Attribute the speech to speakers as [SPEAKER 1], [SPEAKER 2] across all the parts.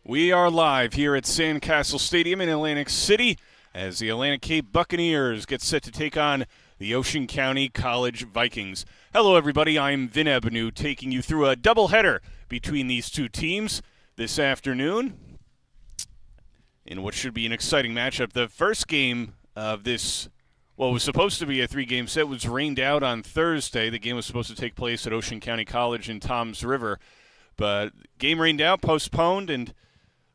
[SPEAKER 1] We are live here at Sandcastle Stadium in Atlantic City as the Atlantic Cape Buccaneers get set to take on the Ocean County College Vikings. Hello, everybody. I'm Vin Ebenu taking you through a doubleheader between these two teams this afternoon in what should be an exciting matchup. The first game of this, what was supposed to be a three-game set, was rained out on Thursday. The game was supposed to take place at Ocean County College in Toms River, but game rained out, postponed, and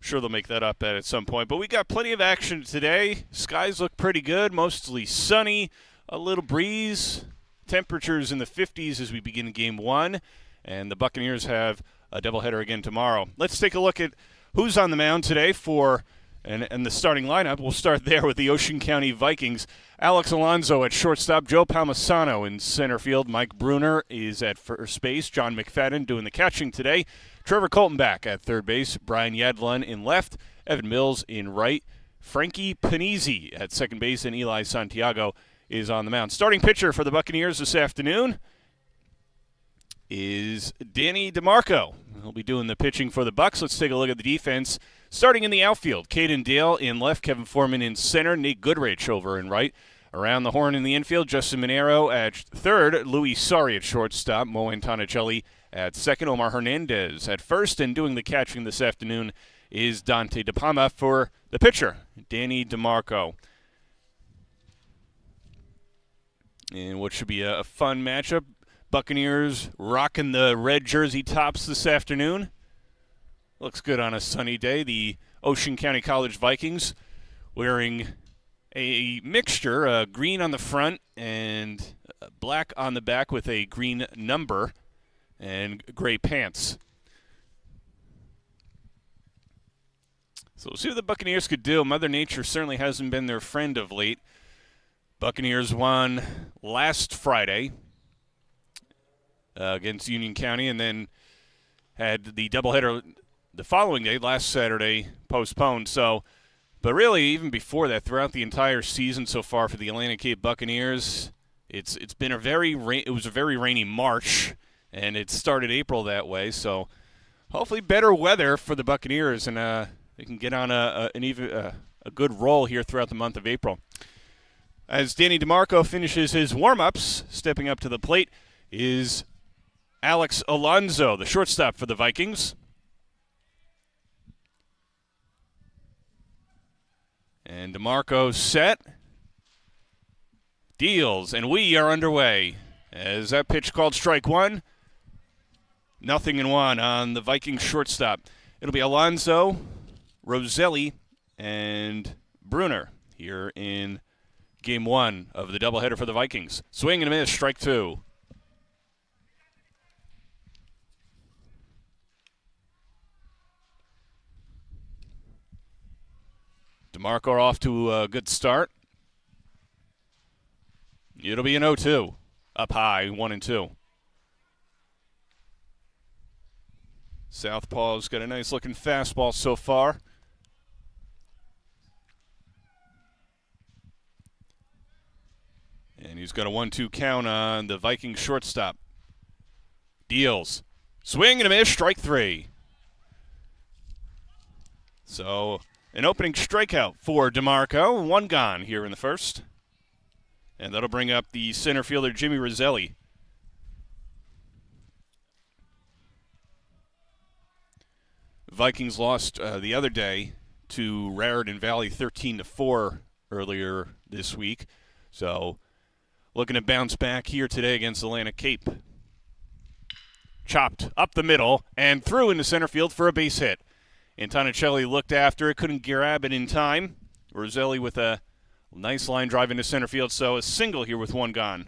[SPEAKER 1] sure they'll make that up at some point. But we got plenty of action today. Skies look pretty good, mostly sunny, a little breeze. Temperatures in the 50s as we begin game one. And the Buccaneers have a doubleheader again tomorrow. Let's take a look at who's on the mound today for and the starting lineup. We'll start there with the Ocean County Vikings. Alex Alonso at shortstop, Joe Palmisano in center field, Mike Bruner is at first base, John McFadden doing the catching today, Trevor Colton back at third base, Brian Yadlin in left, Evan Mills in right, Frankie Panizzi at second base, and Eli Santiago is on the mound. Starting pitcher for the Buccaneers this afternoon is Danny DeMarco. He'll be doing the pitching for the Bucs. Let's take a look at the defense. Starting in the outfield, Caden Dale in left, Kevin Foreman in center, Nate Goodrich over in right. Around the horn in the infield, Justin Monero at third, Louis Sari at shortstop, Mo Antonicelli at second, Omar Hernandez at first, and doing the catching this afternoon is Dante DePalma for the pitcher, Danny DeMarco. And what should be a fun matchup, Buccaneers rocking the red jersey tops this afternoon. Looks good on a sunny day. The Ocean County College Vikings wearing a mixture, green on the front and black on the back with a green number and gray pants. So we'll see what the Buccaneers could do. Mother Nature certainly hasn't been their friend of late. Buccaneers won last Friday against Union County and then had the doubleheader the following day, last Saturday, postponed. But really, even before that, throughout the entire season so far for the Atlantic Cape Buccaneers, it's been it was a very rainy March, and it started April that way. So hopefully better weather for the Buccaneers, and they can get on a good roll here throughout the month of April. As Danny DeMarco finishes his warm-ups, stepping up to the plate is Alex Alonso, the shortstop for the Vikings. And DeMarco set, deals, and we are underway. As that pitch called strike one, 0-1 on the Vikings shortstop. It'll be Alonso, Roselli, and Bruner here in game one of the doubleheader for the Vikings. Swing and a miss, strike two. DeMarco off to a good start. It'll be an 0-2. Up high, 1-2. Southpaw's got a nice-looking fastball so far. And he's got a 1-2 count on the Vikings shortstop. Deals. Swing and a miss, strike three. So an opening strikeout for DeMarco. One gone here in the first. And that'll bring up the center fielder, Jimmy Roselli. Vikings lost the other day to Raritan Valley 13-4 earlier this week. So looking to bounce back here today against Atlantic Cape. Chopped up the middle and through into center field for a base hit. Antonicelli looked after it, couldn't grab it in time. Roselli with a nice line drive into center field, so a single here with one gone.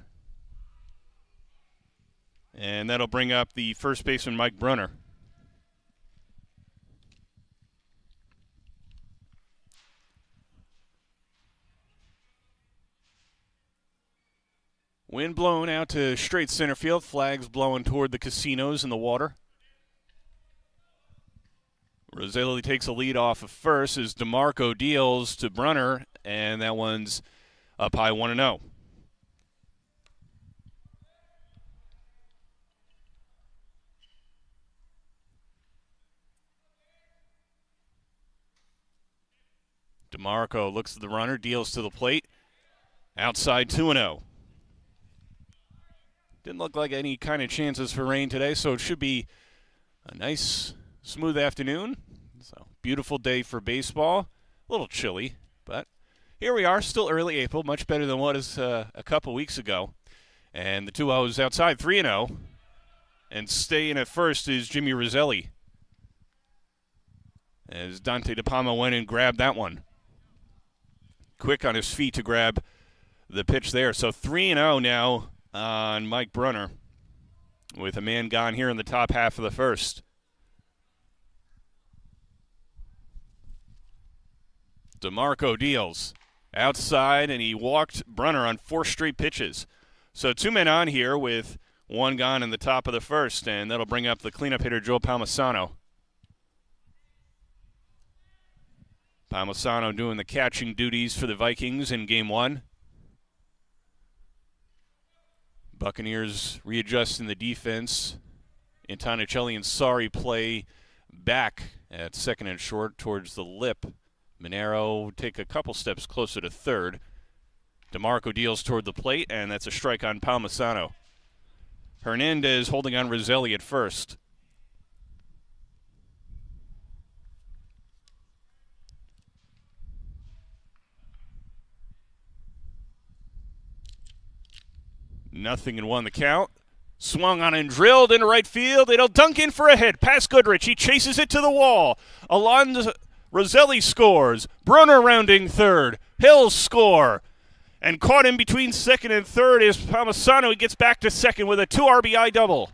[SPEAKER 1] And that'll bring up the first baseman, Mike Brunner. Wind blown out to straight center field, flags blowing toward the casinos in the water. Roselli takes a lead off of first as DeMarco deals to Brunner, and that one's up high 1-0. DeMarco looks at the runner, deals to the plate. Outside 2-0. Didn't look like any kind of chances for rain today, so it should be a nice, smooth afternoon. So beautiful day for baseball. A little chilly, but here we are, still early April, much better than what is a couple weeks ago. And the 2-0 is outside, 3-0. And staying at first is Jimmy Roselli, as Dante DePalma went and grabbed that one. Quick on his feet to grab the pitch there. So 3-0 now on Mike Brunner, with a man gone here in the top half of the first. DeMarco deals outside, and he walked Brunner on 4 straight pitches. So 2 men on here with 1 gone in the top of the first, and that'll bring up the cleanup hitter, Joe Palmisano. Palmisano doing the catching duties for the Vikings in Game 1. Buccaneers readjusting the defense. Antonicelli and Sari play back at second and short towards the lip. Monero take a couple steps closer to third. DeMarco deals toward the plate, and that's a strike on Palmisano. Hernandez holding on Roselli at first. Nothing and 1 the count. Swung on and drilled into right field. It'll dunk in for a hit. Past Goodrich. He chases it to the wall. Alonzo Roselli scores. Brunner rounding third. Hills score. And caught in between second and third is Palmisano. He gets back to second with a 2 RBI double.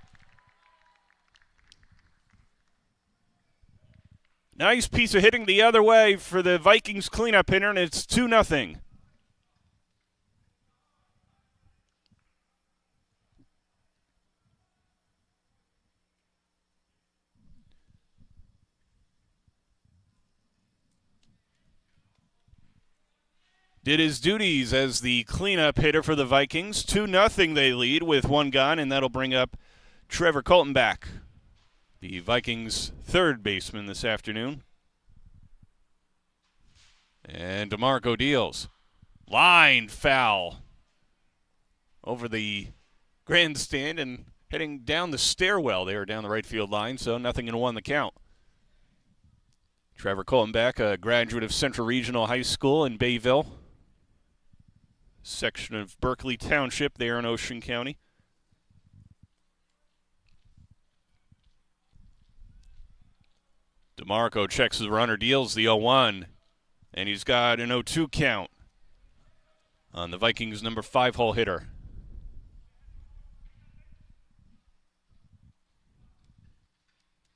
[SPEAKER 1] Nice piece of hitting the other way for the Vikings cleanup hitter, and it's 2-0. Did his duties as the cleanup hitter for the Vikings. 2-0 they lead with 1 gone, and that'll bring up Trevor Colton back, the Vikings' third baseman this afternoon. And DeMarco deals. Line foul over the grandstand and heading down the stairwell there down the right field line, so 0-1 the count. Trevor Colton back, a graduate of Central Regional High School in Bayville, section of Berkeley Township there in Ocean County. DeMarco checks the runner, deals the 0-1, and he's got an 0-2 count on the Vikings' number 5 hole hitter.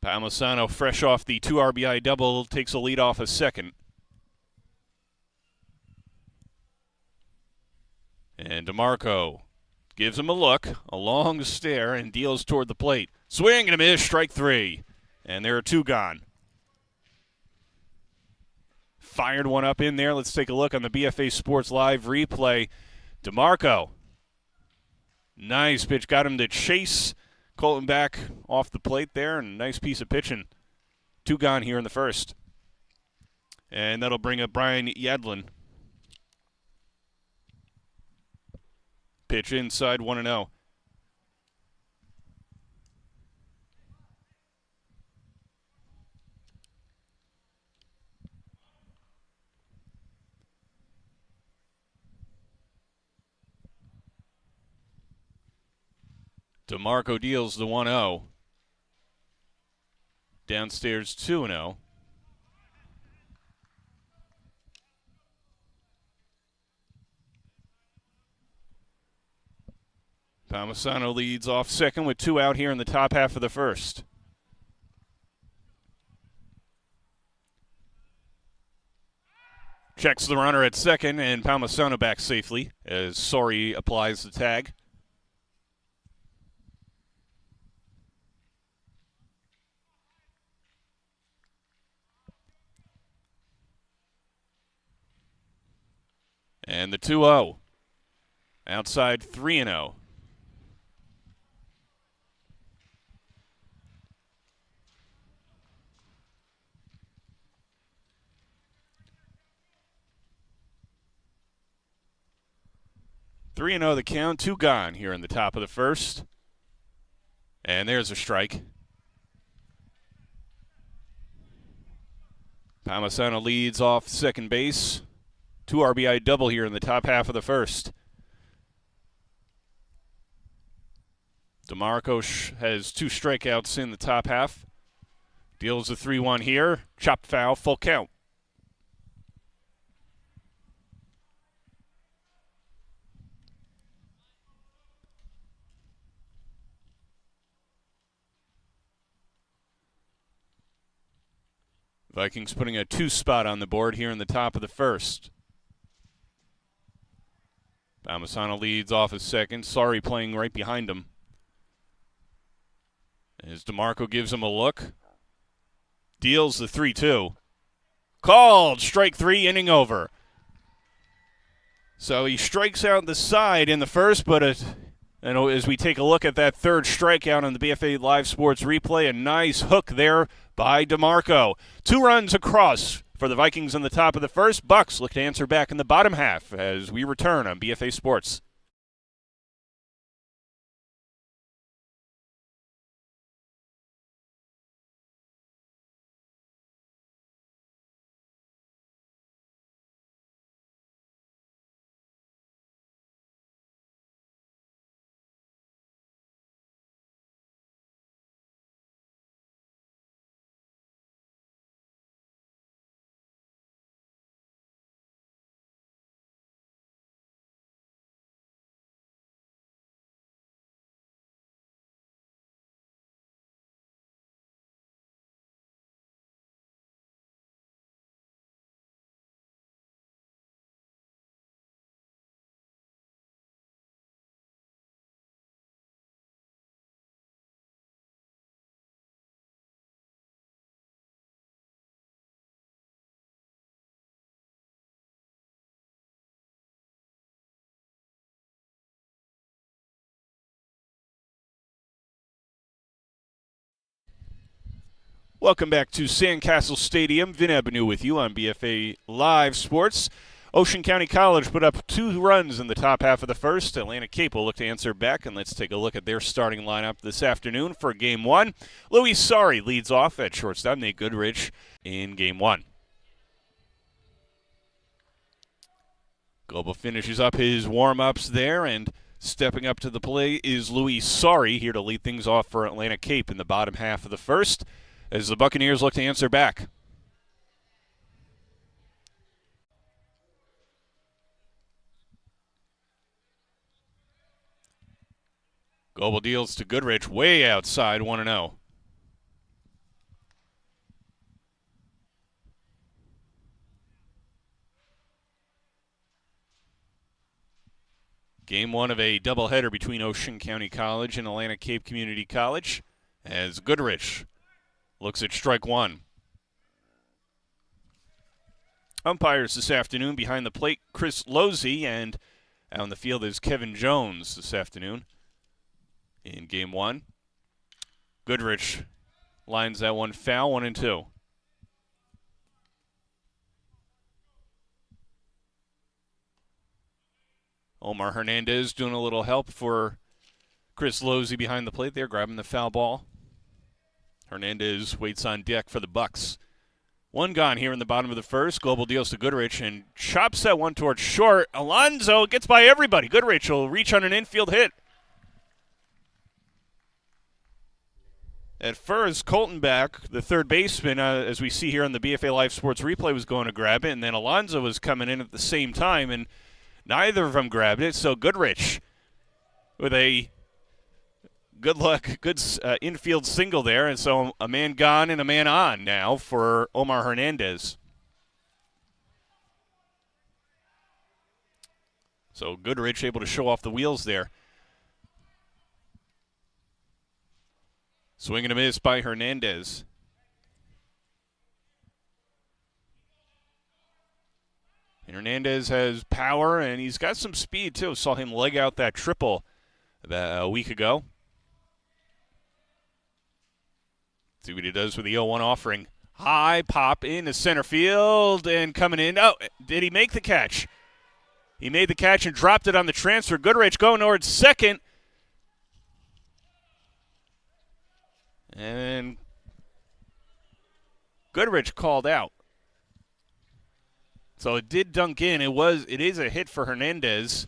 [SPEAKER 1] Palmisano, fresh off the 2 RBI double, takes a lead off a second. And DeMarco gives him a look, a long stare, and deals toward the plate. Swing and a miss, strike 3. And there are 2 gone. Fired one up in there. Let's take a look on the BFA Sports Live replay. DeMarco, nice pitch, got him to chase Colton back off the plate there, and a nice piece of pitching. 2 gone here in the first. And that'll bring up Brian Yadlin. Pitch inside, 1-0. DeMarco deals the 1-0. Downstairs 2-0. Palmisano leads off second with 2 out here in the top half of the first. Checks the runner at second, and Palmisano back safely as Sori applies the tag. And the 2-0. Outside 3-0. Three and 0 the count, 2 gone here in the top of the first. And there's a strike. Palmisano leads off second base. 2 RBI double here in the top half of the first. DeMarco has 2 strikeouts in the top half. Deals a 3-1 here. Chop foul, full count. Vikings putting a 2 spot on the board here in the top of the first. Palmisano leads off his second. Sorry playing right behind him. As DeMarco gives him a look. Deals the 3-2. Called. Strike 3, inning over. So he strikes out the side in the first, but as we take a look at that third strikeout on the BFA Live Sports replay, a nice hook there by DeMarco. 2 runs across for the Vikings in the top of the first. Bucks look to answer back in the bottom half as we return on BFA Sports. Welcome back to Sandcastle Stadium. Vin Avenue with you on BFA Live Sports. Ocean County College put up 2 runs in the top half of the first. Atlantic Cape will look to answer back, and let's take a look at their starting lineup this afternoon for Game 1. Louis Sari leads off at shortstop. Nate Goodrich in Game 1. Global finishes up his warm-ups there, and stepping up to the plate is Louis Sari here to lead things off for Atlantic Cape in the bottom half of the first, as the Buccaneers look to answer back. Global deals to Goodrich way outside 1-0. Game 1 of a doubleheader between Ocean County College and Atlantic Cape Community College, as Goodrich looks at strike 1. Umpires this afternoon behind the plate, Chris Losey, and out on the field is Kevin Jones this afternoon in Game 1. Goodrich lines that one foul, 1-2. Omar Hernandez doing a little help for Chris Losey behind the plate there, grabbing the foul ball. Hernandez waits on deck for the Bucks. 1 gone here in the bottom of the first. Global deals to Goodrich and chops that one towards short. Alonzo gets by everybody. Goodrich will reach on an infield hit. At first, Colton back, the third baseman, as we see here on the BFA Live Sports replay, was going to grab it, and then Alonzo was coming in at the same time, and neither of them grabbed it. So Goodrich with a good luck, good infield single there, and so a man gone and a man on now for Omar Hernandez. So Goodrich able to show off the wheels there. Swing and a miss by Hernandez. Hernandez has power, and he's got some speed, too. Saw him leg out that triple about a week ago. See what he does with the 0-1 offering. High pop into center field and coming in. Oh, did he make the catch? He made the catch and dropped it on the transfer. Goodrich going towards second. And Goodrich called out. So it did dunk in. It is a hit for Hernandez.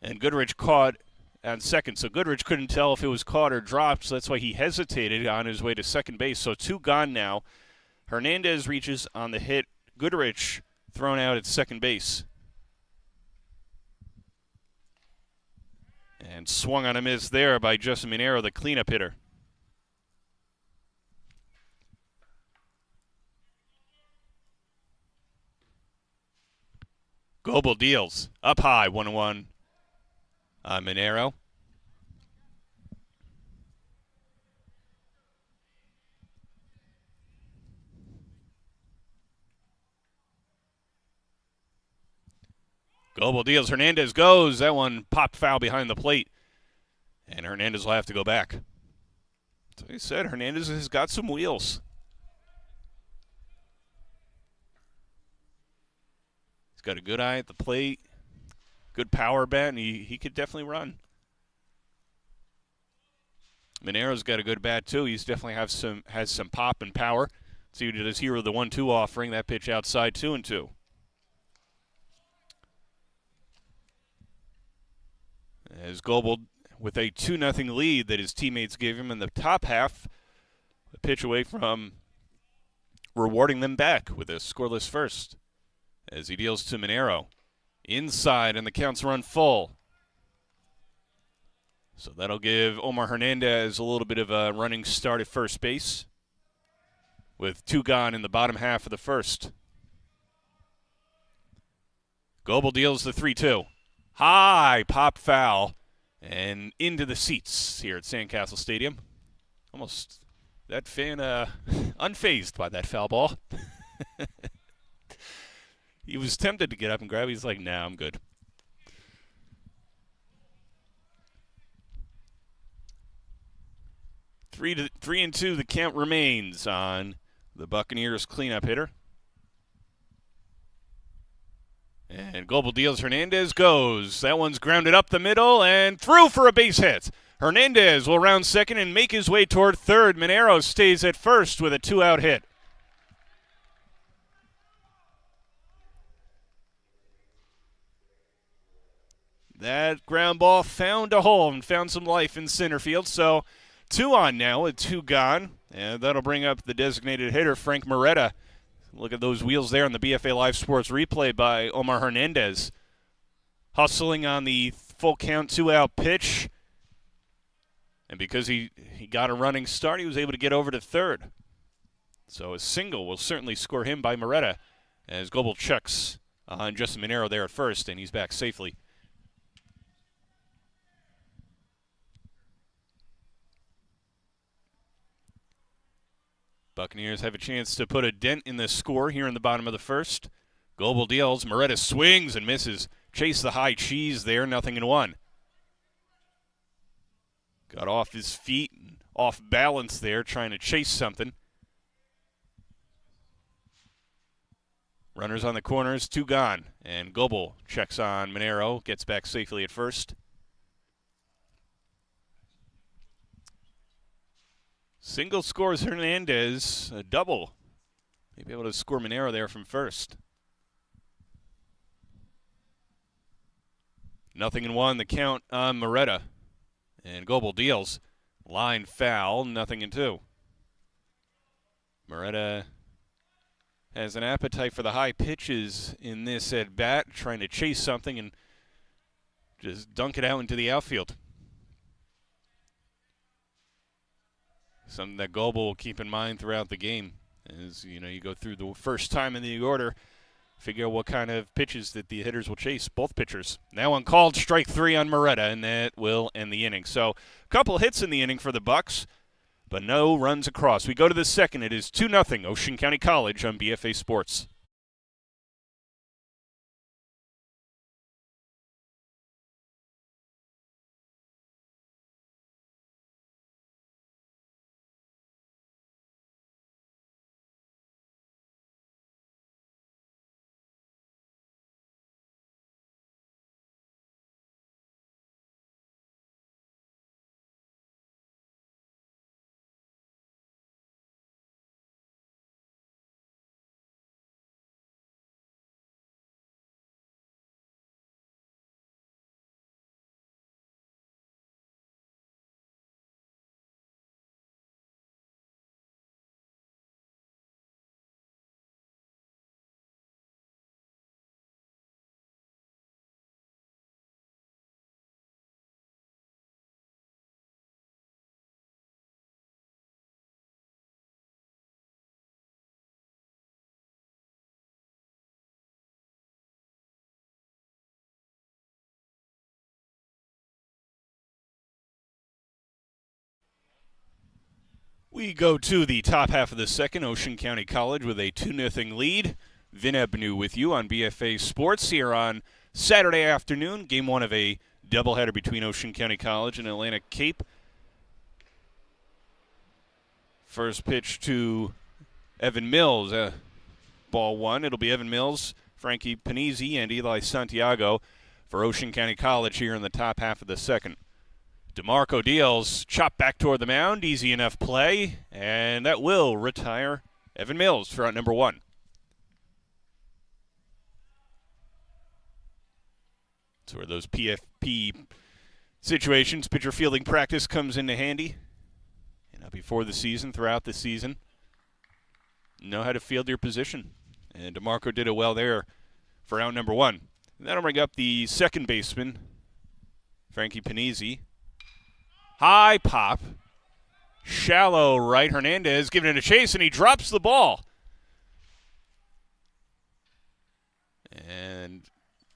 [SPEAKER 1] And Goodrich caught on second. So Goodrich couldn't tell if it was caught or dropped, so that's why he hesitated on his way to second base. So 2 gone now. Hernandez reaches on the hit. Goodrich thrown out at second base. And swung on a miss there by Justin Minero, the cleanup hitter. Goebel deals. Up high, 1-1 on Minero. Goebel deals. Hernandez goes. That one popped foul behind the plate. And Hernandez will have to go back. So he said Hernandez has got some wheels. He's got a good eye at the plate, good power bat, and he could definitely run. Minero's got a good bat too. He's definitely has some pop and power. See what he does here with the 1-2 offering. That pitch outside, 2-2. As Goebel with a 2-0 lead that his teammates gave him in the top half, a pitch away from rewarding them back with a scoreless first. As he deals to Minero. Inside, and the count's run full. So that'll give Omar Hernandez a little bit of a running start at first base, with 2 gone in the bottom half of the first. Goebel deals the 3-2. High pop foul and into the seats here at Sandcastle Stadium. Almost that fan unfazed by that foul ball. He was tempted to get up and grab it. He's like, nah, I'm good. Three and two, the count remains on the Buccaneers cleanup hitter. And Goebel deals. Hernandez goes. That one's grounded up the middle and through for a base hit. Hernandez will round second and make his way toward third. Minero stays at first with a 2-out hit. That ground ball found a hole and found some life in center field. So 2 on now with 2 gone. And that'll bring up the designated hitter, Frank Moretta. Look at those wheels there on the BFA Live Sports replay by Omar Hernandez. Hustling on the full count 2-out pitch. And because he got a running start, he was able to get over to third. So a single will certainly score him by Moretta as Goebel checks on Justin Minero there at first, and he's back safely. Buccaneers have a chance to put a dent in the score here in the bottom of the first. Goebel deals. Moretta swings and misses. Chase the high cheese there, 0-1. Got off his feet and off balance there, trying to chase something. Runners on the corners, 2 gone. And Goebel checks on Minero, gets back safely at first. Single scores Hernandez, a double. Maybe able to score Minero there from first. 0-1, the count on Moretta. And Goebel deals. Line foul, 0-2. Moretta has an appetite for the high pitches in this at bat, trying to chase something and just dunk it out into the outfield. Something that Goebel will keep in mind throughout the game. As you go through the first time in the order, figure out what kind of pitches that the hitters will chase, both pitchers. Now uncalled, strike 3 on Moretta, and that will end the inning. So a couple hits in the inning for the Bucks, but no runs across. We go to the second. It is 2-0 Ocean County College on BFA Sports. We go to the top half of the second. Ocean County College with a 2-0 lead. Vin Ebnu with you on BFA Sports here on Saturday afternoon. Game one of a doubleheader between Ocean County College and Atlantic Cape. First pitch to Evan Mills. Ball one. It'll be Evan Mills, Frankie Panizzi, and Eli Santiago for Ocean County College here in the top half of the second. DeMarco deals, chop back toward the mound, easy enough play, and that will retire Evan Mills for out number one. That's where those PFP situations, pitcher fielding practice, comes into handy. Before the season, throughout the season, know how to field your position. And DeMarco did it well there for out number one. And that'll bring up the second baseman, Frankie Panizzi. High pop. Shallow right. Hernandez giving it a chase, and he drops the ball. And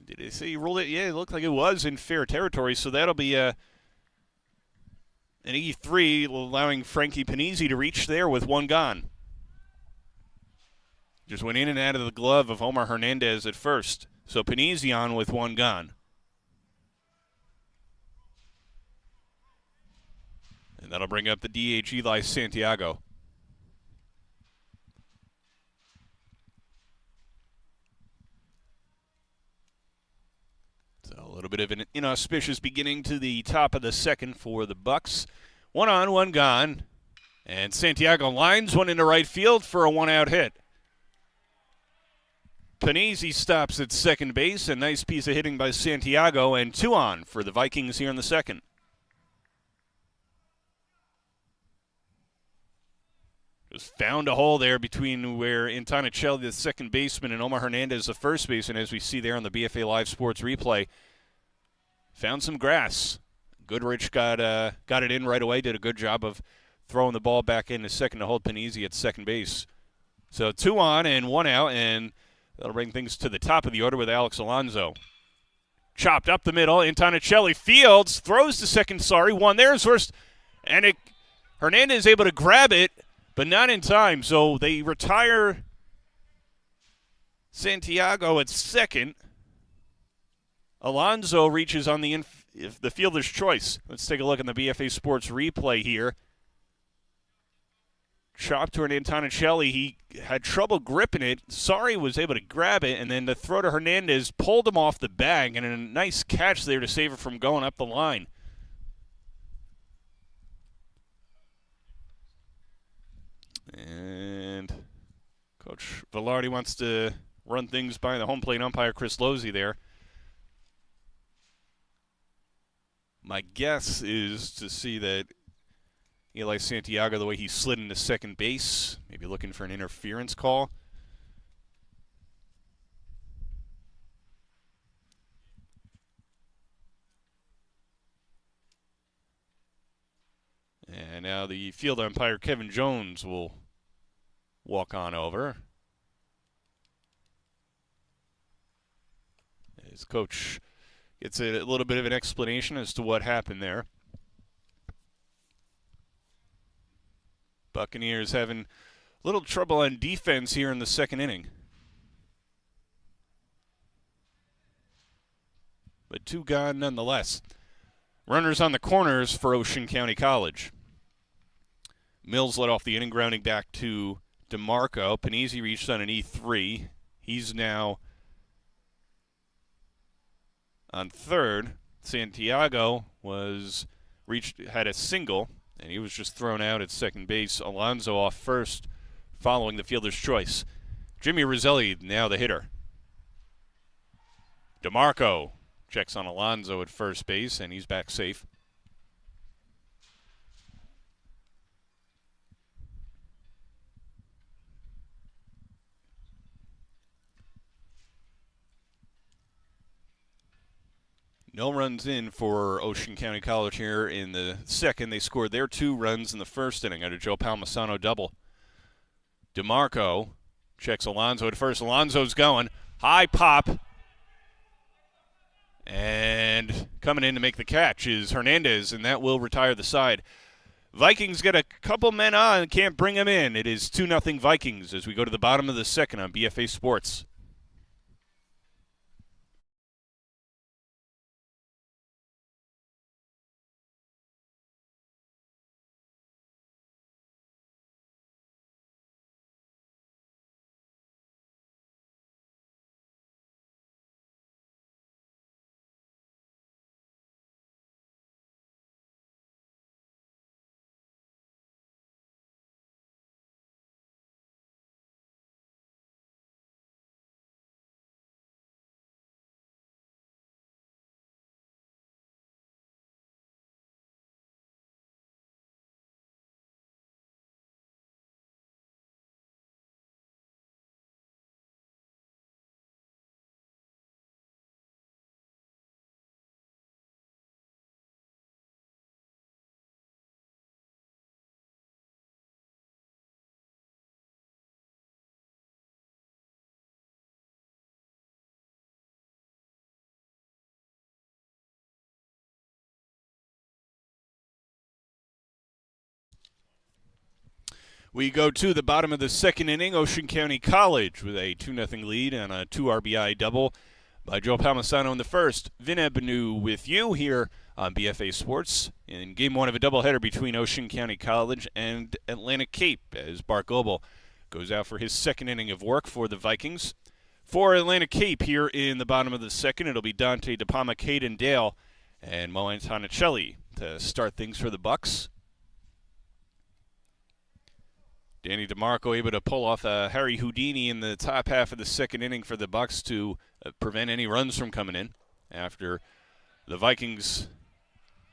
[SPEAKER 1] did they say he ruled it? Yeah, it looked like it was in fair territory, so that'll be an E3, allowing Frankie Panizzi to reach there with one gone. Just went in and out of the glove of Omar Hernandez at first. So Panizzi on with one gone. And that'll bring up the DH Eli Santiago. So a little bit of an inauspicious beginning to the top of the second for the Bucks. One on, one gone. And Santiago lines one into right field for a one-out hit. Panizzi stops at second base. A nice piece of hitting by Santiago, and two on for the Vikings here in the second. Just found a hole there between where Antonicelli, the second baseman, and Omar Hernandez, the first baseman, as we see there on the BFA Live Sports replay. Found some grass. Goodrich got it in right away, did a good job of throwing the ball back into second to hold Panizzi at second base. So two on and one out, and that'll bring things to the top of the order with Alex Alonso. Chopped up the middle. Antonicelli fields, throws to second, one there's first, and Hernandez is able to grab it, but not in time, so they retire Santiago at second. Alonso reaches on the fielder's choice. Let's take a look at the BFA Sports replay here. Chopped toward Antonicelli. He had trouble gripping it. Sari was able to grab it, and then the throw to Hernandez pulled him off the bag, and a nice catch there to save it from going up the line. And Coach Velarde wants to run things by the home plate umpire, Chris Losey, there. My guess is to see that Eli Santiago, the way he slid into second base, maybe looking for an interference call. And now the field umpire, Kevin Jones, will walk on over. His coach gets a little bit of an explanation as to what happened there. Buccaneers having a little trouble on defense here in the second inning. But two gone nonetheless. Runners on the corners for Ocean County College. Mills led off the inning, grounding back to DeMarco. Panizzi reached on an E3. He's now on third. Santiago had a single, and he was just thrown out at second base. Alonso off first, following the fielder's choice. Jimmy Roselli now the hitter. DeMarco checks on Alonso at first base, and he's back safe. No runs in for Ocean County College here in the second. They scored their 2 runs in the first inning out of Joe Palmisano double. DeMarco checks Alonso at first. Alonso's going. High pop. And coming in to make the catch is Hernandez, and that will retire the side. Vikings get a couple men on, can't bring them in. It is 2-0 Vikings as we go to the bottom of the second on BFA Sports. We go to the bottom of the second inning. Ocean County College with a 2-0 lead and a 2 RBI double by Joe Palmisano in the first. Vin Ebenu with you here on BFA Sports in Game 1 of a doubleheader between Ocean County College and Atlantic Cape as Bart Goebel goes out for his second inning of work for the Vikings. For Atlantic Cape here in the bottom of the second, it'll be Dante DePalma, Caden Dale, and Mo Antonicelli to start things for the Bucks. Danny DeMarco able to pull off a Harry Houdini in the top half of the second inning for the Bucks to prevent any runs from coming in after the Vikings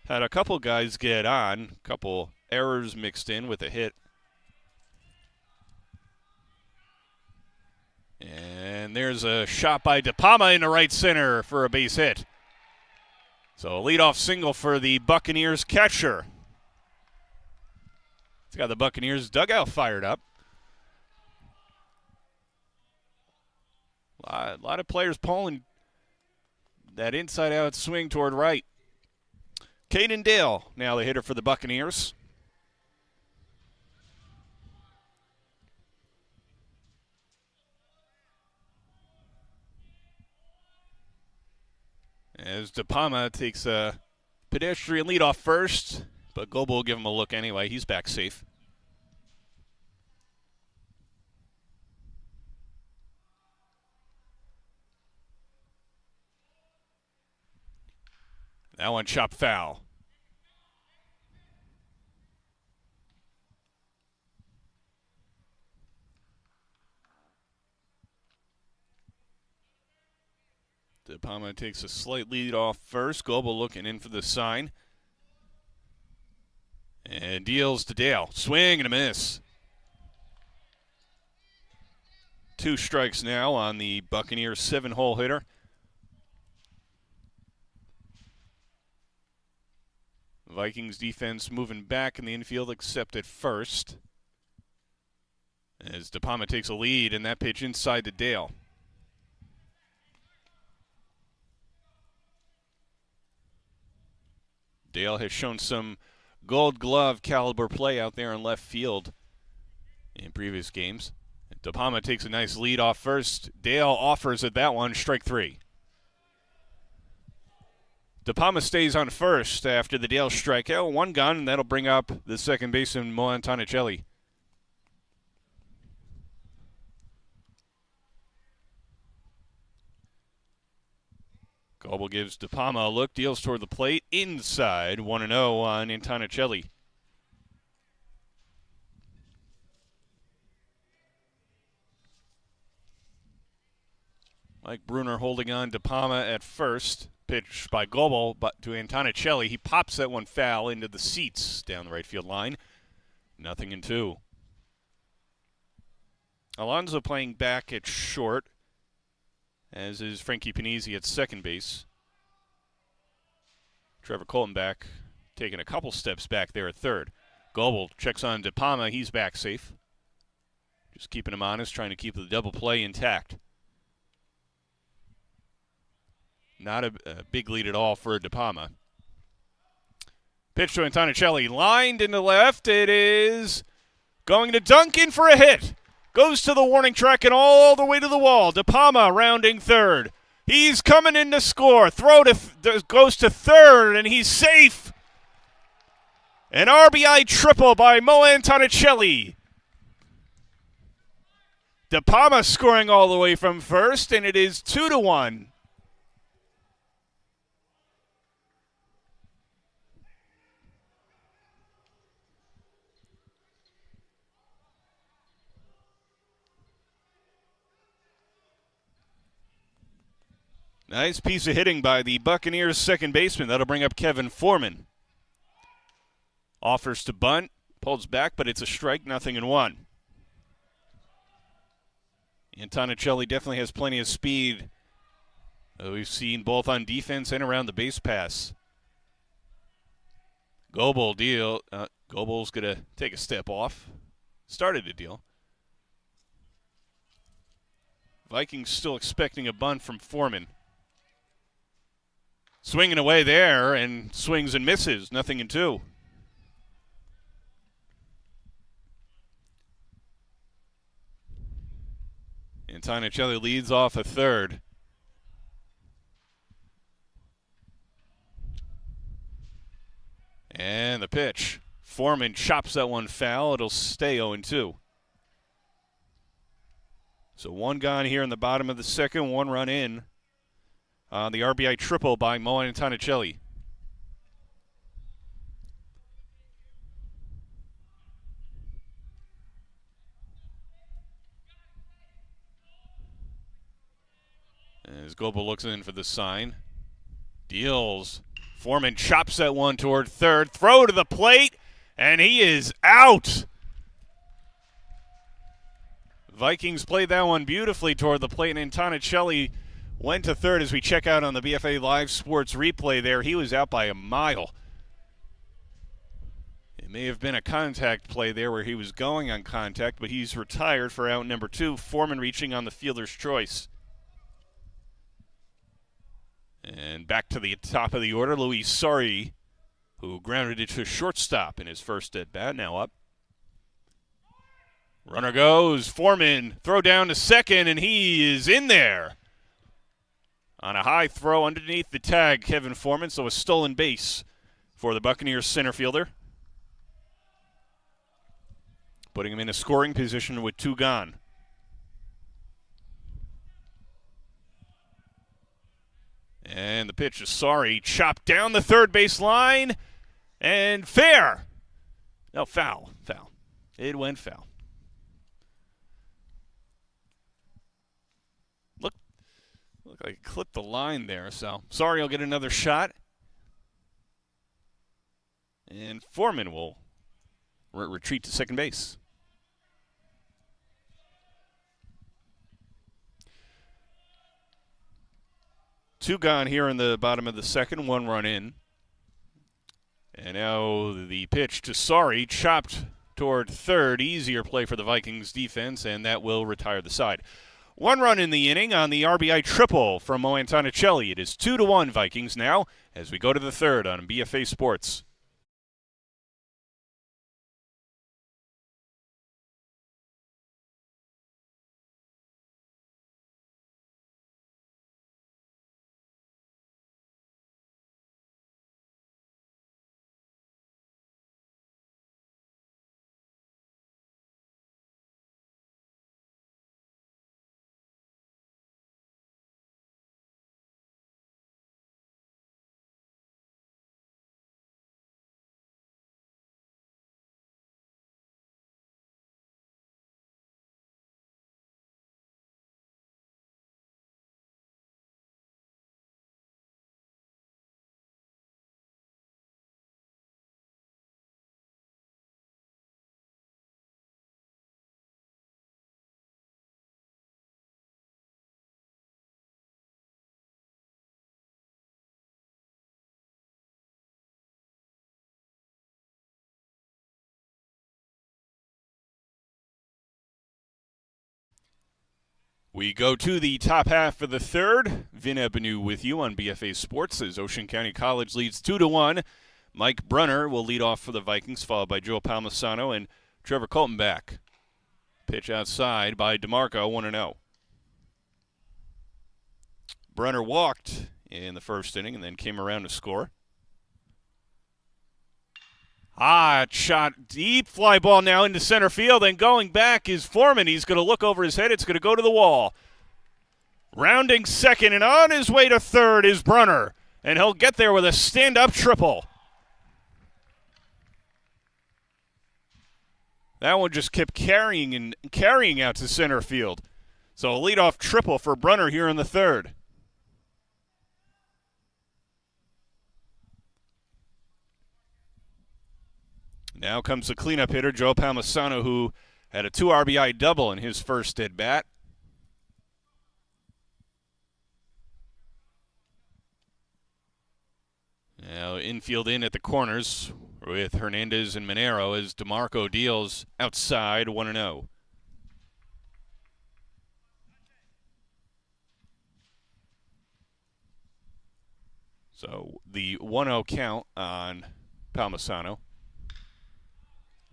[SPEAKER 1] had a couple guys get on, a couple errors mixed in with a hit. And there's a shot by DePalma in the right center for a base hit. So a leadoff single for the Buccaneers catcher. It's got the Buccaneers dugout fired up. A lot of players pulling that inside-out swing toward right. Caden Dale, now the hitter for the Buccaneers. As DePalma takes a pedestrian lead off first, but Goebel will give him a look anyway. He's back safe. That one chopped foul. DePalma takes a slight lead off first. Goebel looking in for the sign. And deals to Dale. Swing and a miss. 2 strikes now on the Buccaneers 7-hole hitter. Vikings defense moving back in the infield except at first. As DePalma takes a lead and that pitch inside to Dale. Dale has shown some Gold Glove caliber play out there in left field in previous games. DePalma takes a nice lead off first. Dale offers at that one, strike 3. DePalma stays on first after the Dale strikeout. 1 gone, and that'll bring up the second baseman, Mo Antonicelli. Goebel gives DePalma a look, deals toward the plate, inside, 1-0 on Antonicelli. Mike Bruner holding on DePalma at first. Pitch by Goebel to Antonicelli. He pops that one foul into the seats down the right field line. 0-2. Alonso playing back at short, as is Frankie Panizzi at second base. Trevor Coltonback taking a couple steps back there at third. Goebel checks on DePalma. He's back safe. Just keeping him honest, trying to keep the double play intact. Not a big lead at all for DePalma. Pitch to Antonicelli, lined in the left. It is going to Duncan for a hit. Goes to the warning track and all the way to the wall. De Palma rounding third. He's coming in to score. Throw goes to third, and he's safe. An RBI triple by Mo Antonicelli. De Palma scoring all the way from first, and it is 2-1. Nice piece of hitting by the Buccaneers second baseman. That'll bring up Kevin Foreman. Offers to bunt, pulls back, but it's a strike, 0-1. Antonicelli definitely has plenty of speed. We've seen both on defense and around the base pass. Gobel's going to take a step off. Started to deal. Vikings still expecting a bunt from Foreman. Swinging away there, and swings and misses, 0-2. Antonicelli leads off a third. And the pitch. Foreman chops that one foul. It'll stay 0-2. So one gone here in the bottom of the second, one run in. The RBI triple by Mo Antonicelli. As Gobel looks in for the sign. Deals. Foreman chops that one toward third. Throw to the plate, and he is out. Vikings played that one beautifully toward the plate, and Antonicelli went to third. As we check out on the BFA Live Sports replay there, he was out by a mile. It may have been a contact play there where he was going on contact, but he's retired for out number 2. Foreman reaching on the fielder's choice. And back to the top of the order, Luis Sari, who grounded it to shortstop in his first at-bat, now up. Runner goes, Foreman, throw down to second, and he is in there. On a high throw underneath the tag, Kevin Foreman, so a stolen base for the Buccaneers center fielder. Putting him in a scoring position with 2 gone. And the pitch is Sari, chopped down the third base line, and fair. No, foul. It went foul. Look like he clipped the line there, so Sari will get another shot. And Foreman will retreat to second base. Two gone here in the bottom of the second, 1 run in. And now the pitch to Sari, chopped toward third. Easier play for the Vikings defense, and that will retire the side. 1 run in the inning on the RBI triple from Mo Antonicelli. It is 2-1 Vikings now as we go to the third on BFA Sports. We go to the top half of the third. Vin Ebenu with you on BFA Sports as Ocean County College leads 2-1. Mike Brunner will lead off for the Vikings, followed by Joe Palmisano and Trevor Coltonback. Pitch outside by DeMarco, 1-0. Brunner walked in the first inning and then came around to score. Shot, deep fly ball now into center field, and going back is Foreman. He's going to look over his head. It's going to go to the wall. Rounding second and on his way to third is Brunner, and he'll get there with a stand-up triple. That one just kept carrying out to center field. So a leadoff triple for Brunner here in the third. Now comes the cleanup hitter, Joe Palmisano, who had a 2 RBI double in his first at-bat. Now infield in at the corners with Hernandez and Monero as DeMarco deals outside, 1-0. So the 1-0 count on Palmisano.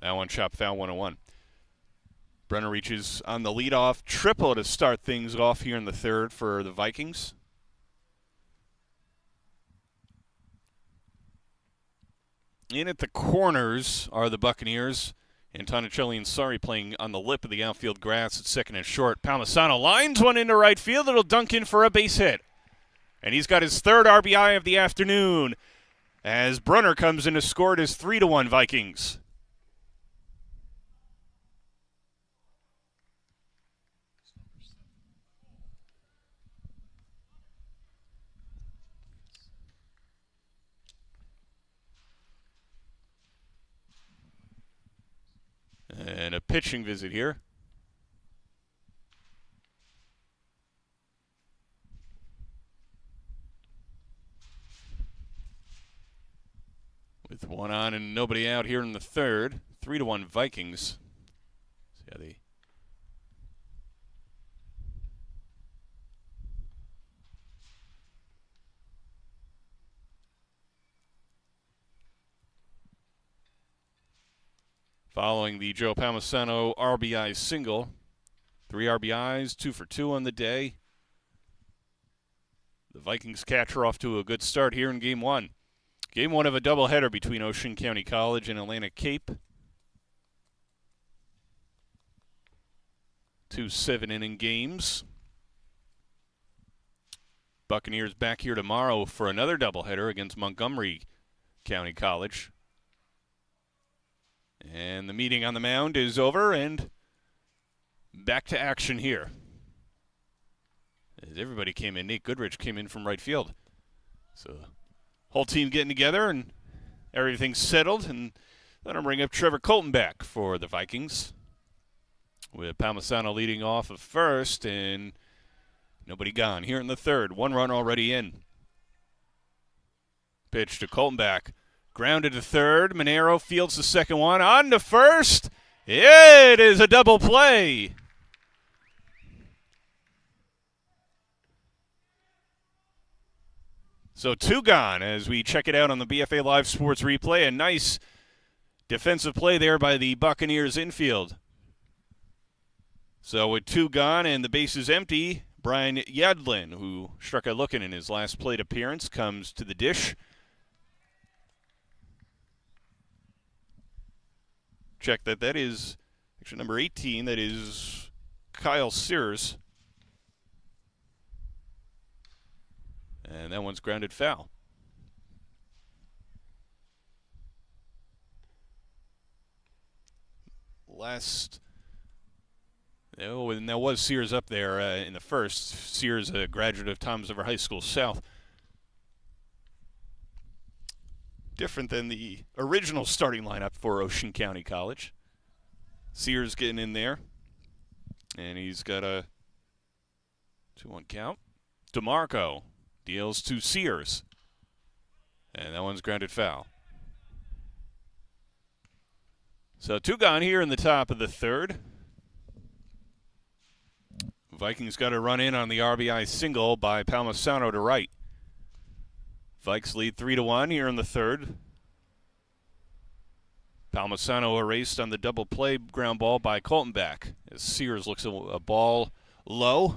[SPEAKER 1] That one chopped foul, 1-1. Brunner reaches on the leadoff triple to start things off here in the third for the Vikings. In at the corners are the Buccaneers. Antonicelli and Sari playing on the lip of the outfield grass at second and short. Palmisano lines one into right field. It'll dunk in for a base hit. And he's got his third RBI of the afternoon as Brunner comes in to score it as 3-1 Vikings. And a pitching visit here. With one on and nobody out here in the third. 3-1 Vikings. See how they... Following the Joe Palmisano RBI single. 3 RBIs, 2 for 2 on the day. The Vikings catcher off to a good start here in Game 1. Game 1 of a doubleheader between Ocean County College and Atlantic Cape. 2 7-inning games. Buccaneers back here tomorrow for another doubleheader against Montgomery County College. And the meeting on the mound is over, and back to action here. As everybody came in, Nate Goodrich came in from right field. So, whole team getting together, and everything's settled. And then I'll bring up Trevor Coltonback for the Vikings. With Palmisano leading off of first, and nobody gone. Here in the third, 1 run already in. Pitch to Coltonback. Grounded to third. Monero fields the second one. On to first. It is a double play. So 2 gone as we check it out on the BFA Live Sports replay. A nice defensive play there by the Buccaneers infield. So with 2 gone and the bases empty, Brian Yadlin, who struck out looking in his last plate appearance, comes to the dish. Check that is actually number 18. That is Kyle Sears. And that one's grounded foul. And that was Sears up there in the first. Sears, a graduate of Toms River High School South. Different than the original starting lineup for Ocean County College. Sears getting in there. And he's got a 2-1 count. DeMarco deals to Sears. And that one's grounded foul. So 2 gone here in the top of the third. Vikings got a run in on the RBI single by Palmisano to right. Vikes lead 3-1 here in the third. Palmisano erased on the double play ground ball by Coltonback as Sears looks at a ball low.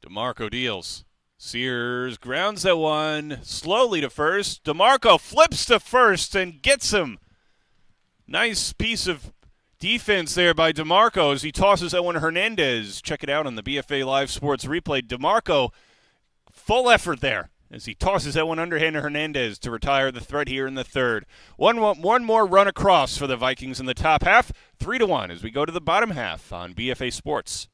[SPEAKER 1] DeMarco deals. Sears grounds that one slowly to first. DeMarco flips to first and gets him. Nice piece of defense there by DeMarco as he tosses that one to Hernandez. Check it out on the BFA Live Sports replay. DeMarco, full effort there as he tosses that one underhand to Hernandez to retire the threat here in the third. One more run across for the Vikings in the top half. 3-1 as we go to the bottom half on BFA Sports.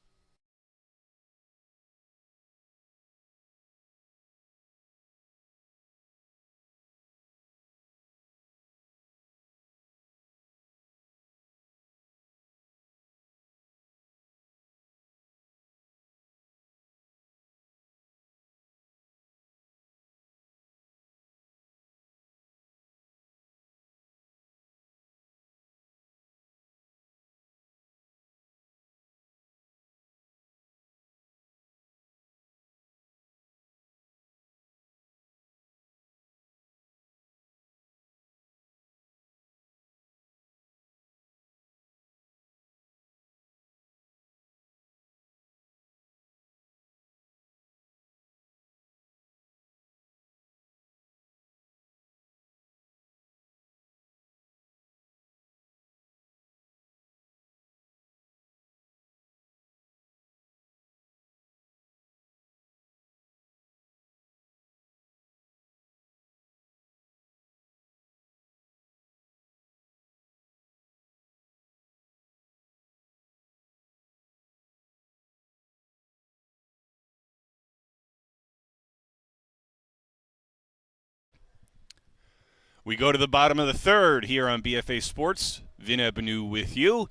[SPEAKER 1] We go to the bottom of the third here on BFA Sports. Vin Ebenu with you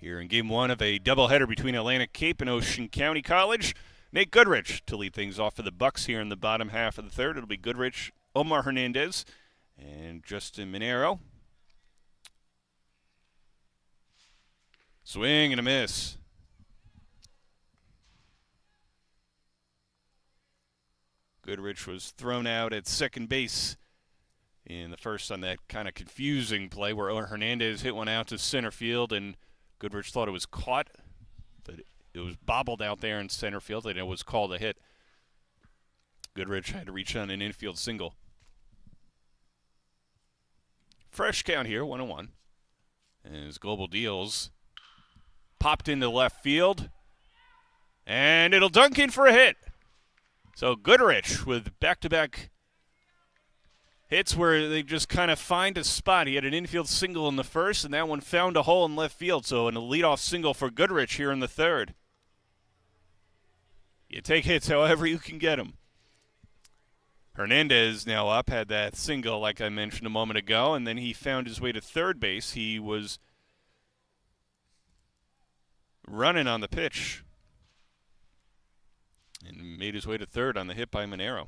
[SPEAKER 1] here in game one of a doubleheader between Atlantic Cape and Ocean County College. Nate Goodrich to lead things off for the Bucks here in the bottom half of the third. It'll be Goodrich, Omar Hernandez, and Justin Minero. Swing and a miss. Goodrich was thrown out at second base in the first on that kind of confusing play where Hernandez hit one out to center field and Goodrich thought it was caught, but it was bobbled out there in center field and it was called a hit. Goodrich had to reach on an infield single. Fresh count here, 1-1. As Global deals, popped into left field, and it'll dunk in for a hit. So Goodrich with back-to-back hits where they just kind of find a spot. He had an infield single in the first, and that one found a hole in left field. So a leadoff single for Goodrich here in the third. You take hits however you can get them. Hernandez now up, had that single like I mentioned a moment ago, and then he found his way to third base. He was running on the pitch and made his way to third on the hit by Minero.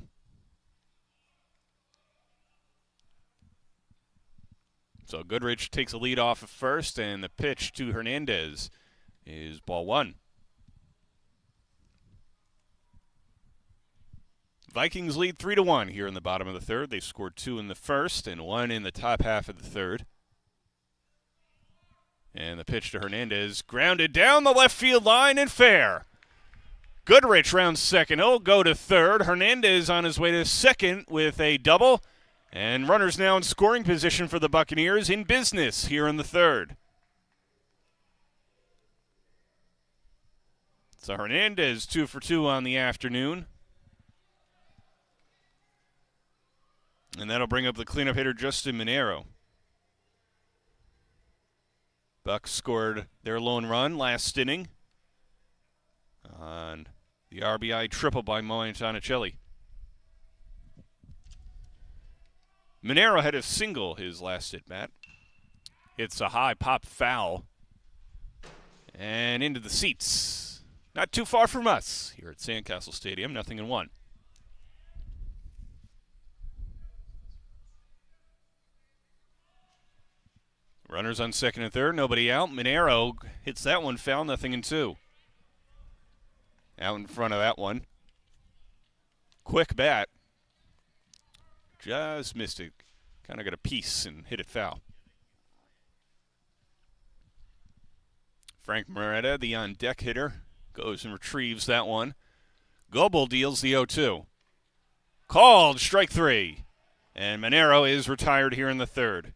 [SPEAKER 1] So Goodrich takes a lead off of first, and the pitch to Hernandez is ball one. Vikings lead 3-1 here in the bottom of the third. They scored 2 in the first and 1 in the top half of the third. And the pitch to Hernandez, grounded down the left field line and fair. Goodrich rounds second. He'll go to third. Hernandez on his way to second with a double. And runners now in scoring position for the Buccaneers in business here in the third. So Hernandez 2 for 2 on the afternoon. And that'll bring up the cleanup hitter, Justin Minero. Bucks scored their lone run last inning on the RBI triple by Montanicelli. Minero had a single his last at-bat. It's a high pop foul. And into the seats. Not too far from us here at Sandcastle Stadium, 0-1. Runners on second and third, nobody out. Minero hits that one foul, 0-2. out in front of that one. Quick bat. Just missed it. Kind of got a piece and hit it foul. Frank Moretta, the on-deck hitter, goes and retrieves that one. Goebel deals the 0-2. Called, strike 3. And Monero is retired here in the third.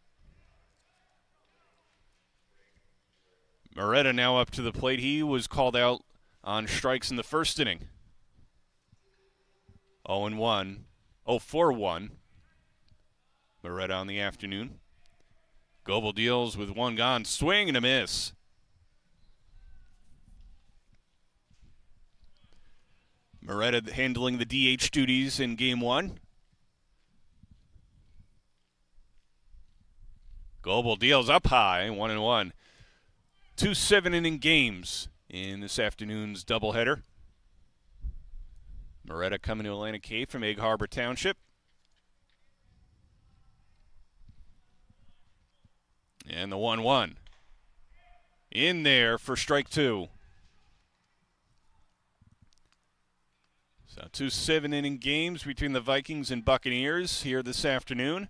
[SPEAKER 1] Moretta now up to the plate. He was called out on strikes in the first inning. 0-1. 0-4-1. Moretta on the afternoon. Goebel deals with one gone. Swing and a miss. Moretta handling the DH duties in game one. Goebel deals up high, 1-1. 2 7-inning games in this afternoon's doubleheader. Moretta coming to Atlantic Cape from Egg Harbor Township. And the 1-1. In there for strike 2. So 2 7-inning games between the Vikings and Buccaneers here this afternoon.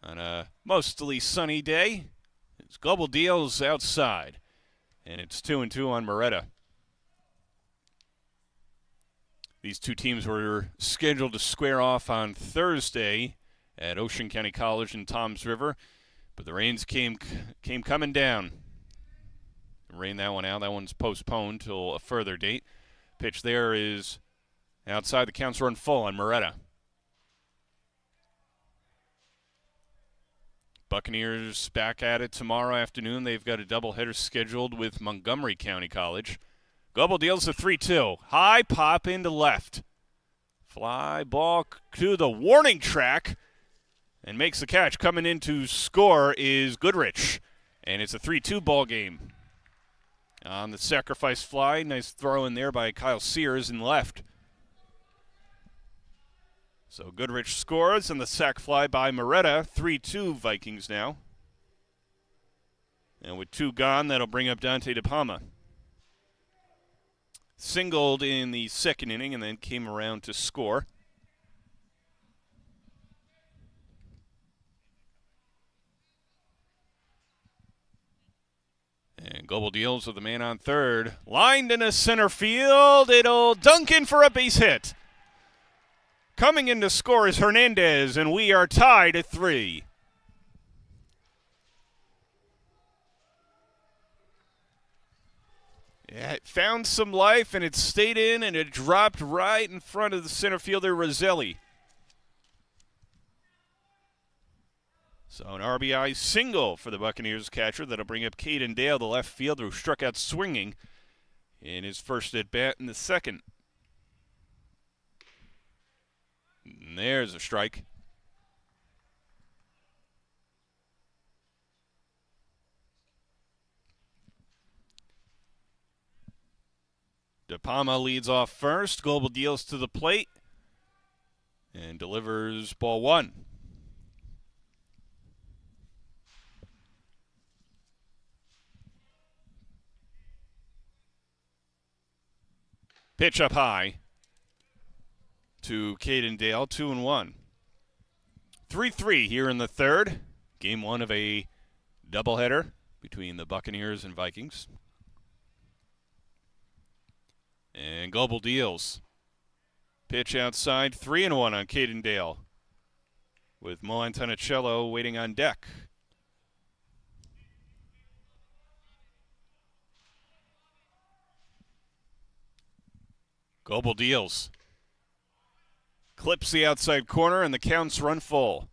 [SPEAKER 1] On a mostly sunny day, it's Goebel deals outside. And it's 2-2 on Moretta. These two teams were scheduled to square off on Thursday at Ocean County College in Toms River, but the rains came coming down. Rained that one out. That one's postponed till a further date. Pitch there is outside. The counts run full on Moretta. Buccaneers back at it tomorrow afternoon. They've got a doubleheader scheduled with Montgomery County College. Goebel deals the 3-2. High pop into left. Fly ball to the warning track and makes the catch. Coming in to score is Goodrich. And it's a 3-2 ball game. On the sacrifice fly, nice throw in there by Kyle Sears in left. So Goodrich scores and the sac fly by Moretta. 3-2 Vikings now. And with 2 gone, that'll bring up Dante DePalma. Singled in the second inning and then came around to score. And Goebel deals with the man on third. Lined into center field. It'll dunk in for a base hit. Coming in to score is Hernandez, and we are tied at 3. Yeah, it found some life, and it stayed in, and it dropped right in front of the center fielder, Roselli. So an RBI single for the Buccaneers catcher. That'll bring up Caden Dale, the left fielder, who struck out swinging in his first at-bat in the second. And there's a strike. DePalma leads off first. Goebel deals to the plate and delivers ball 1. Pitch up high to Caden Dale, 2-1. 3-3 here in the third. Game 1 of a doubleheader between the Buccaneers and Vikings. And Goebel deals. Pitch outside, 3-1 on Caden Dale, with Mo Antonicello waiting on deck. Goebel deals. Clips the outside corner, and the counts run full.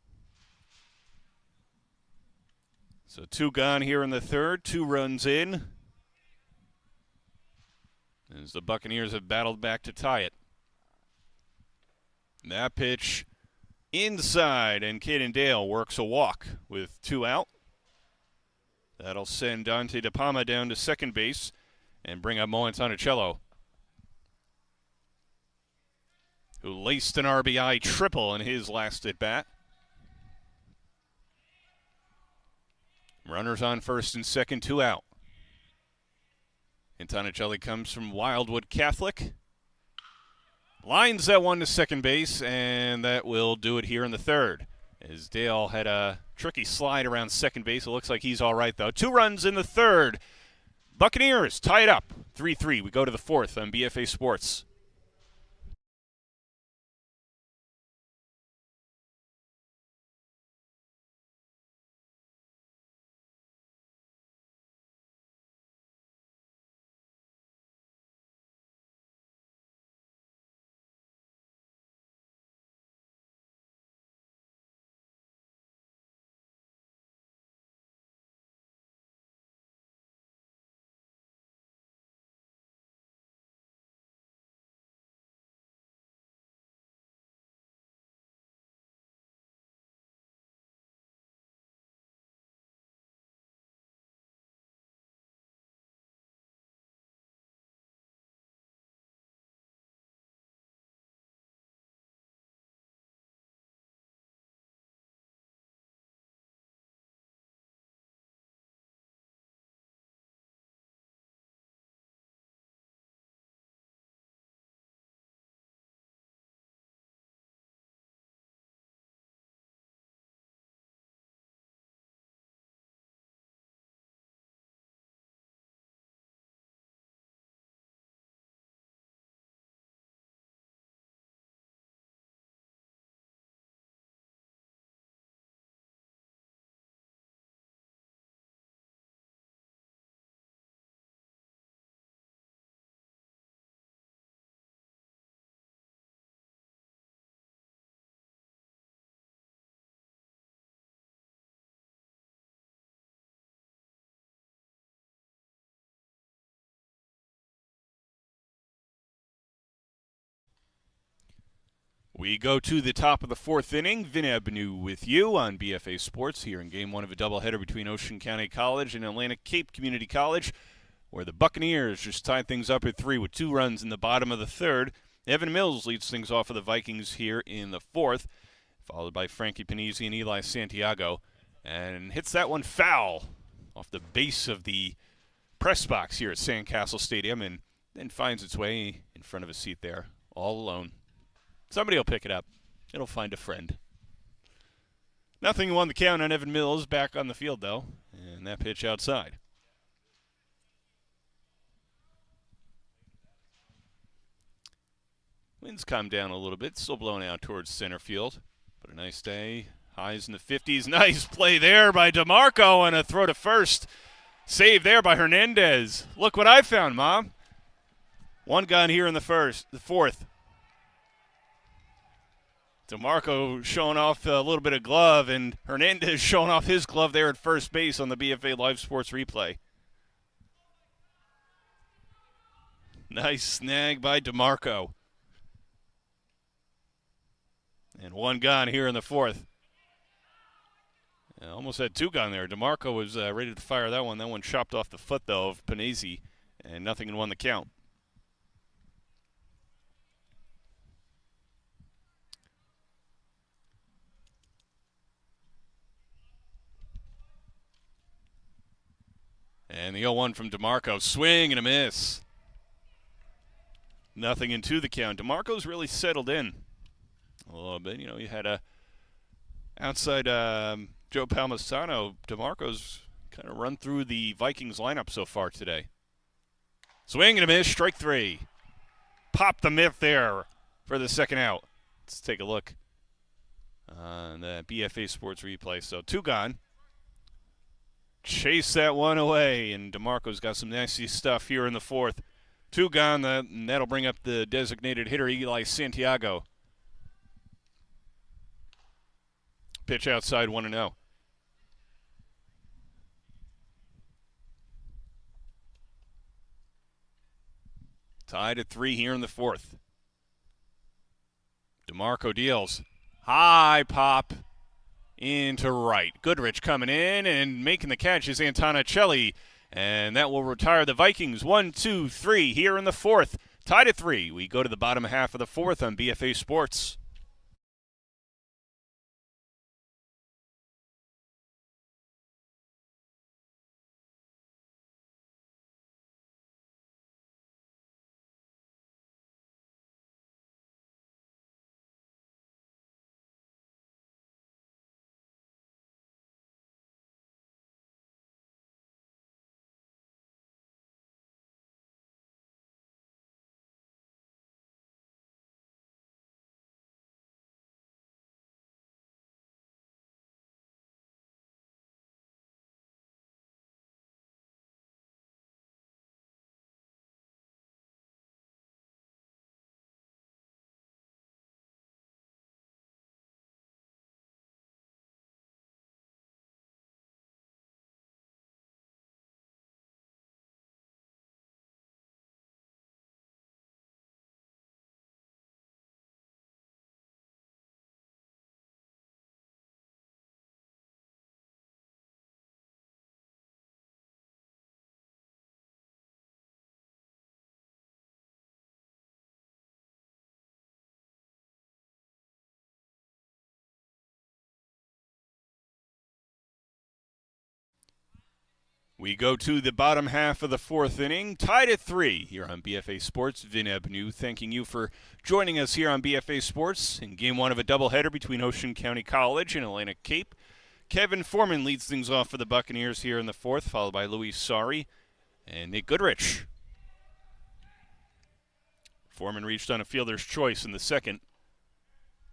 [SPEAKER 1] So 2 gone here in the third, 2 runs in, as the Buccaneers have battled back to tie it. That pitch inside, and Caden Dale works a walk with 2 out. That'll send Dante DePalma down to second base and bring up Mo Antonicello, who laced an RBI triple in his last at-bat. Runners on first and second, 2 out. Antonicelli comes from Wildwood Catholic. Lines that one to second base, and that will do it here in the third. As Dale had a tricky slide around second base. It looks like he's all right, though. 2 runs in the third. Buccaneers tie it up, 3-3. We go to the fourth on BFA Sports. We go to the top of the fourth inning. Vin Abenu with you on BFA Sports here in Game 1 of a doubleheader between Ocean County College and Atlantic Cape Community College, where the Buccaneers just tied things up at 3 with 2 runs in the bottom of the third. Evan Mills leads things off for the Vikings here in the fourth, followed by Frankie Panizzi and Eli Santiago, and hits that one foul off the base of the press box here at Sandcastle Stadium, and then finds its way in front of a seat there, all alone. Somebody will pick it up. It'll find a friend. Nothing won the count on Evan Mills back on the field, though, and that pitch outside. Winds calmed down a little bit, still blowing out towards center field, but a nice day. Highs in the 50s. Nice play there by DeMarco and a throw to first. Save there by Hernandez. Look what I found, Mom. 1 gun here in the fourth. DeMarco showing off a little bit of glove, and Hernandez showing off his glove there at first base on the BFA Live Sports replay. Nice snag by DeMarco. And 1 gone here in the fourth. Almost had 2 gone there. DeMarco was ready to fire that one. That one chopped off the foot, though, of Panizzi, and nothing and won the count. And the 0-1 from DeMarco. Swing and a miss. Nothing into the count. DeMarco's really settled in a little bit. You know, you had a outside Joe Palmisano. DeMarco's kind of run through the Vikings lineup so far today. Swing and a miss. Strike 3. Pop the myth there for the second out. Let's take a look on the BFA Sports replay. So 2 gone. Chase that one away, and DeMarco's got some nasty stuff here in the fourth. 2 gone, and that'll bring up the designated hitter, Eli Santiago. Pitch outside, 1-0. Tied at 3 here in the fourth. DeMarco deals. High pop into right. Goodrich coming in and making the catch is Antonicelli, and that will retire the Vikings. 1-2-3 here in the fourth. Tied at 3. We go to the bottom half of the fourth on BFA Sports. We go to the bottom half of the fourth inning, tied at 3 here on BFA Sports. Vin Ebnu thanking you for joining us here on BFA Sports in Game 1 of a doubleheader between Ocean County College and Atlantic Cape. Kevin Foreman leads things off for the Buccaneers here in the fourth, followed by Louis Sari and Nate Goodrich. Foreman reached on a fielder's choice in the second.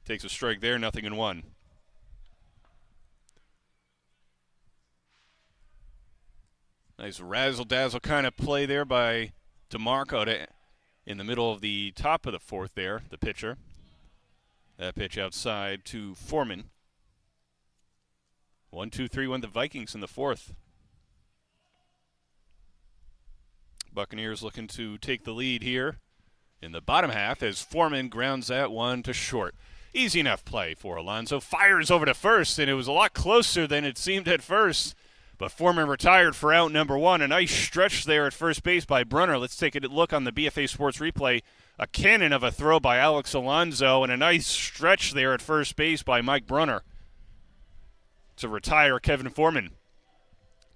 [SPEAKER 1] Takes a strike there, 0-1. Nice razzle-dazzle kind of play there by DeMarco in the middle of the top of the fourth there, the pitcher. That pitch outside to Foreman. 1-2-3 went the Vikings in the fourth. Buccaneers looking to take the lead here in the bottom half as Foreman grounds that one to short. Easy enough play for Alonso. Fires over to first, and it was a lot closer than it seemed at first. But Foreman retired for out number 1. A nice stretch there at first base by Brunner. Let's take a look on the BFA Sports replay. A cannon of a throw by Alex Alonso, and a nice stretch there at first base by Mike Brunner to retire Kevin Foreman.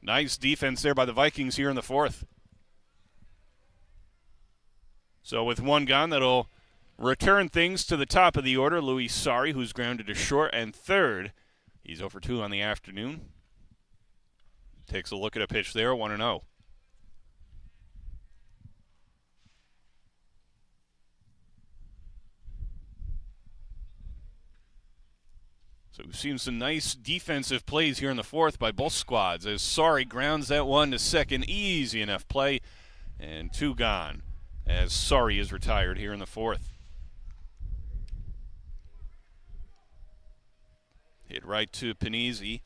[SPEAKER 1] Nice defense there by the Vikings here in the fourth. So with one gone, that'll return things to the top of the order. Louis Sari, who's grounded to short, and third. He's 0 for 2 on the afternoon. Takes a look at a pitch there, 1-0. So we've seen some nice defensive plays here in the fourth by both squads as Sari grounds that one to second. Easy enough play, and 2 gone as Sari is retired here in the fourth. Hit right to Panizzi.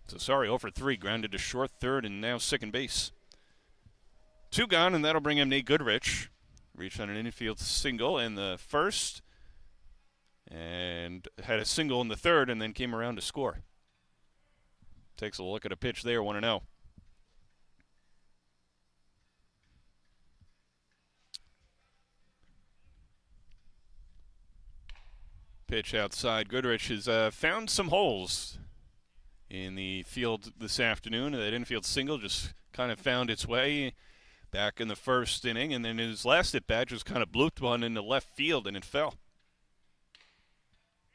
[SPEAKER 1] So Sari 0 for 3, grounded to short, third, and now second base. 2 gone, and that'll bring him Nate Goodrich. Reached on an infield single in the first, and had a single in the third, and then came around to score. Takes a look at a pitch there, 1-0. Pitch outside. Goodrich has found some holes in the field this afternoon. That infield single just kind of found its way back in the first inning, and then his last at-bat just kind of blooped one into left field, and it fell.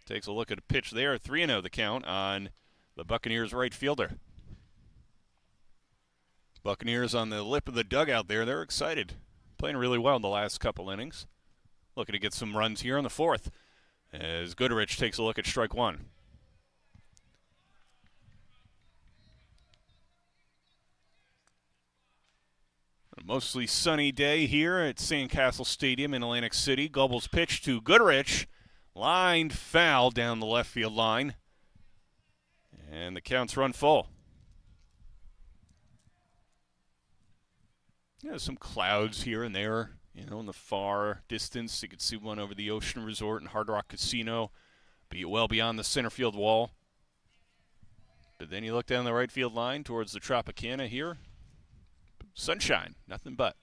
[SPEAKER 1] Takes a look at a pitch there, 3-0 the count on the Buccaneers right fielder. Buccaneers on the lip of the dugout there. They're excited. Playing really well in the last couple innings. Looking to get some runs here in the fourth as Goodrich takes a look at strike 1. A mostly sunny day here at Sandcastle Stadium in Atlantic City. Goebel's pitch to Goodrich. Lined foul down the left field line. And the count's run full. Yeah, some clouds here and there, in the far distance. You can see one over the Ocean Resort and Hard Rock Casino, well beyond the center field wall. But then you look down the right field line towards the Tropicana here. Sunshine, nothing but.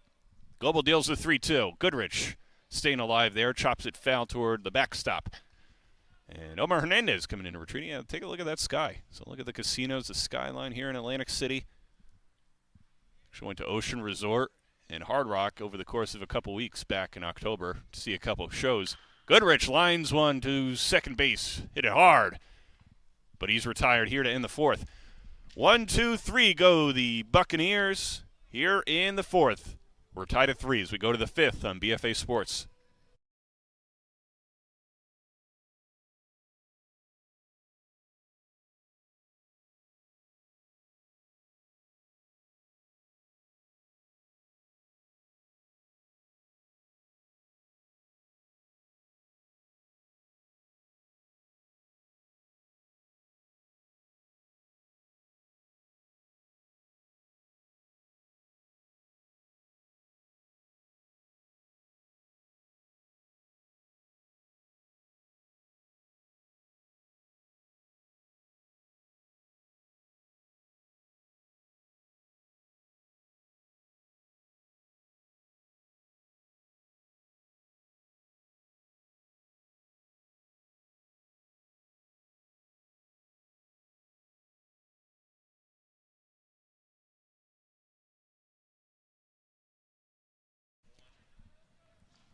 [SPEAKER 1] Goebel deals the 3-2. Goodrich staying alive there, chops it foul toward the backstop. And Omar Hernandez coming in and retreating. Yeah, take a look at that sky. So look at the casinos, the skyline here in Atlantic City. She went to Ocean Resort and Hard Rock over the course of a couple weeks back in October to see a couple of shows. Goodrich lines one to second base. Hit it hard. But he's retired here to end the fourth. 1, 2, 3 go the Buccaneers here in the fourth. We're tied at 3 as we go to the fifth on BFA Sports.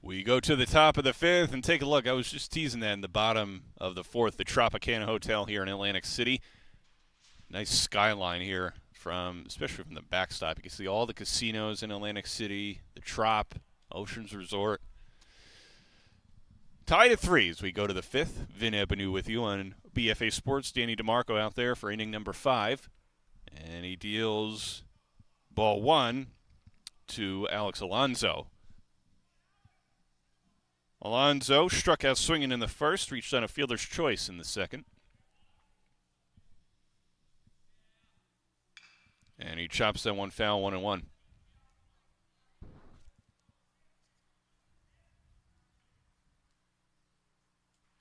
[SPEAKER 1] We go to the top of the fifth and take a look. I was just teasing that in the bottom of the fourth, the Tropicana Hotel here in Atlantic City. Nice skyline here especially from the backstop. You can see all the casinos in Atlantic City, the Trop, Oceans Resort. Tied at 3 as we go to the fifth. Vin Ebonu with you on BFA Sports. Danny DeMarco out there for inning number 5. And he deals ball 1 to Alex Alonso. Alonso struck out swinging in the first, reached on a fielder's choice in the second. And he chops that one foul, 1-1.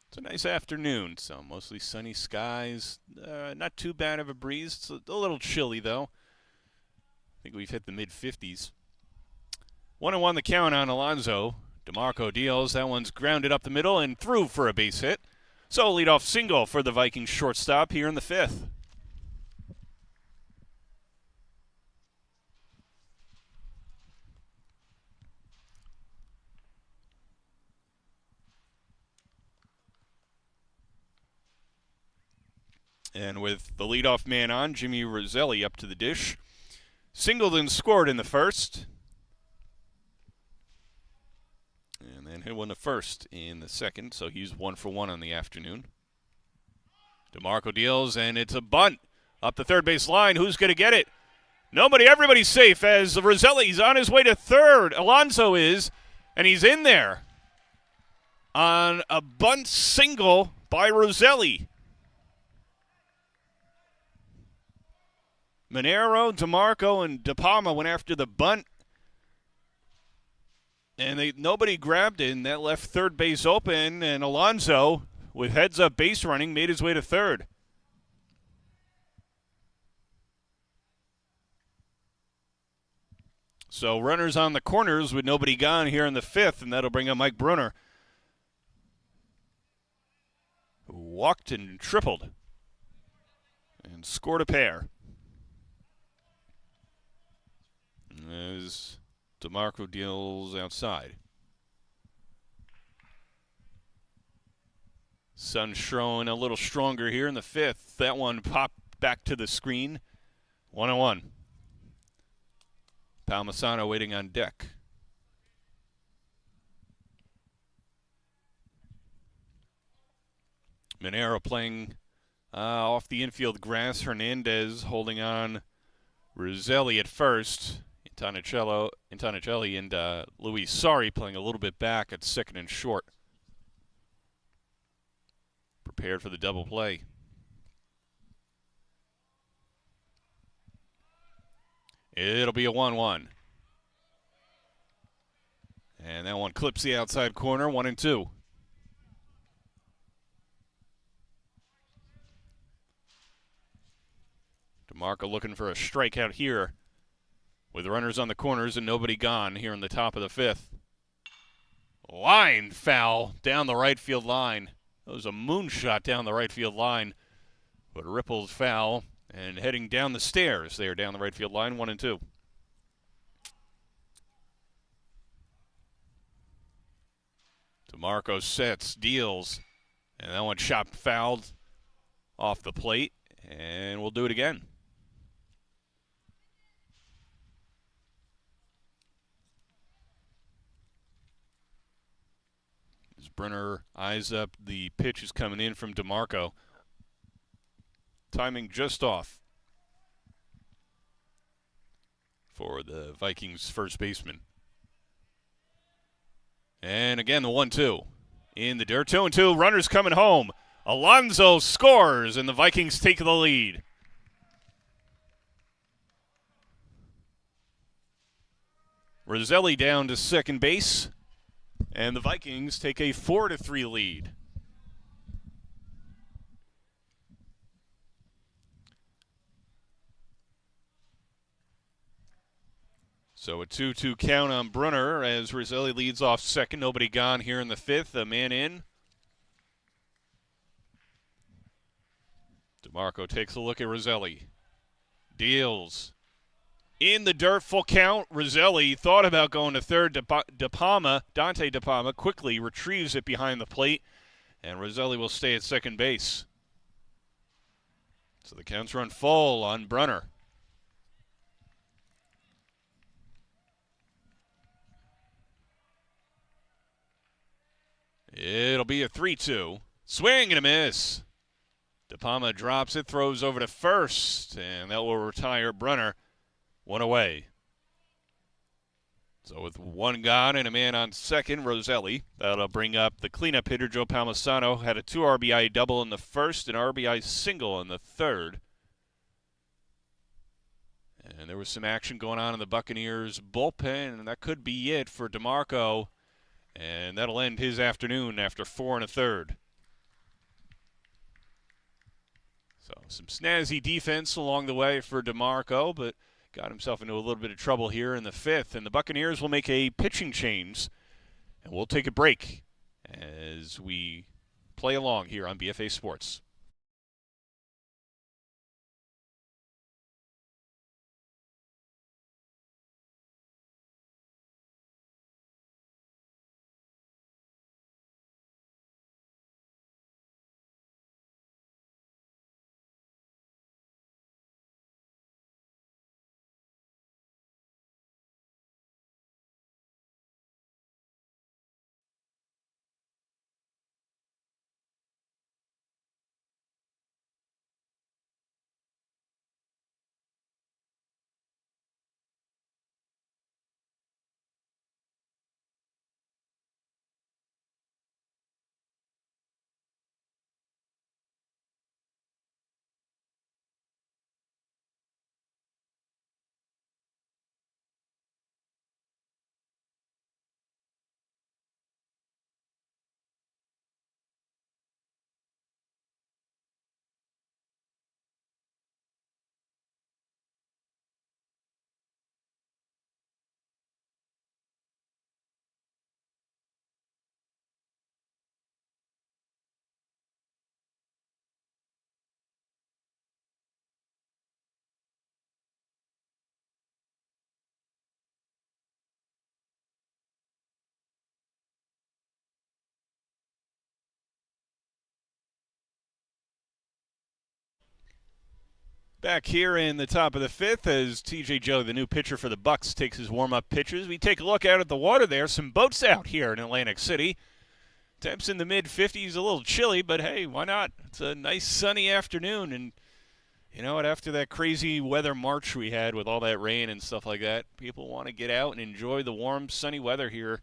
[SPEAKER 1] It's a nice afternoon, so mostly sunny skies. Not too bad of a breeze. It's a little chilly, though. I think we've hit the mid-50s. 1-1 the count on Alonso. DeMarco deals. That one's grounded up the middle and through for a base hit. So leadoff single for the Vikings shortstop here in the fifth. And with the leadoff man on, Jimmy Roselli up to the dish. Singleton scored in the first. And then hit one to first in the second, so he's 1 for 1 on the afternoon. DeMarco deals, and it's a bunt up the third base line. Who's going to get it? Nobody. Everybody's safe as Roselli's on his way to third. Alonso is, and he's in there on a bunt single by Roselli. Monero, DeMarco, and De Palma went after the bunt. And nobody grabbed it, and that left third base open, and Alonso, with heads-up base running, made his way to third. So runners on the corners with nobody gone here in the fifth, and that'll bring up Mike Brunner, who walked and tripled and scored a pair. As DeMarco deals outside. Sun showing a little stronger here in the fifth. That one popped back to the screen. 1-1. Palmisano waiting on deck. Monero playing off the infield grass. Hernandez holding on Roselli at first. Intonicelli and Luis Sari playing a little bit back at second and short. Prepared for the double play. It'll be a 1-1. And that one clips the outside corner, 1-2. DeMarco looking for a strikeout here, with runners on the corners and nobody gone here in the top of the fifth. Line foul down the right field line. That was a moonshot down the right field line, but rippled foul and heading down the stairs there down the right field line, 1-2. DeMarco sets, deals, and that one chopped fouled off the plate, and we'll do it again. Brunner eyes up. The pitch is coming in from DeMarco. Timing just off for the Vikings first baseman. And again, the 1-2 in the dirt. 2-2. Runners coming home. Alonso scores, and the Vikings take the lead. Roselli down to second base. And the Vikings take a 4-3 lead. So a 2-2 count on Brunner as Roselli leads off second. Nobody gone here in the fifth. A man in. DeMarco takes a look at Roselli. Deals. In the dirt, full count. Roselli thought about going to third. Dante DePalma quickly retrieves it behind the plate, and Roselli will stay at second base. So the count's run full on Brunner. It'll be a 3-2. Swing and a miss. DePalma drops it, throws over to first, and that will retire Brunner. One away. So with one gone and a man on second, Roselli, that'll bring up the cleanup hitter, Joe Palmisano. Had a 2 RBI double in the first, an RBI single in the third. And there was some action going on in the Buccaneers bullpen, and that could be it for DeMarco. And that'll end his afternoon after 4 1/3. So some snazzy defense along the way for DeMarco, but got himself into a little bit of trouble here in the fifth. And the Buccaneers will make a pitching change, and we'll take a break as we play along here on BFA Sports. Back here in the top of the fifth as TJ Jelly, the new pitcher for the Bucs, takes his warm-up pitches. We take a look out at the water there. Some boats out here in Atlantic City. Temps in the mid-50s, a little chilly, but hey, why not? It's a nice sunny afternoon, and you know what? After that crazy weather March we had with all that rain and stuff like that, people want to get out and enjoy the warm, sunny weather here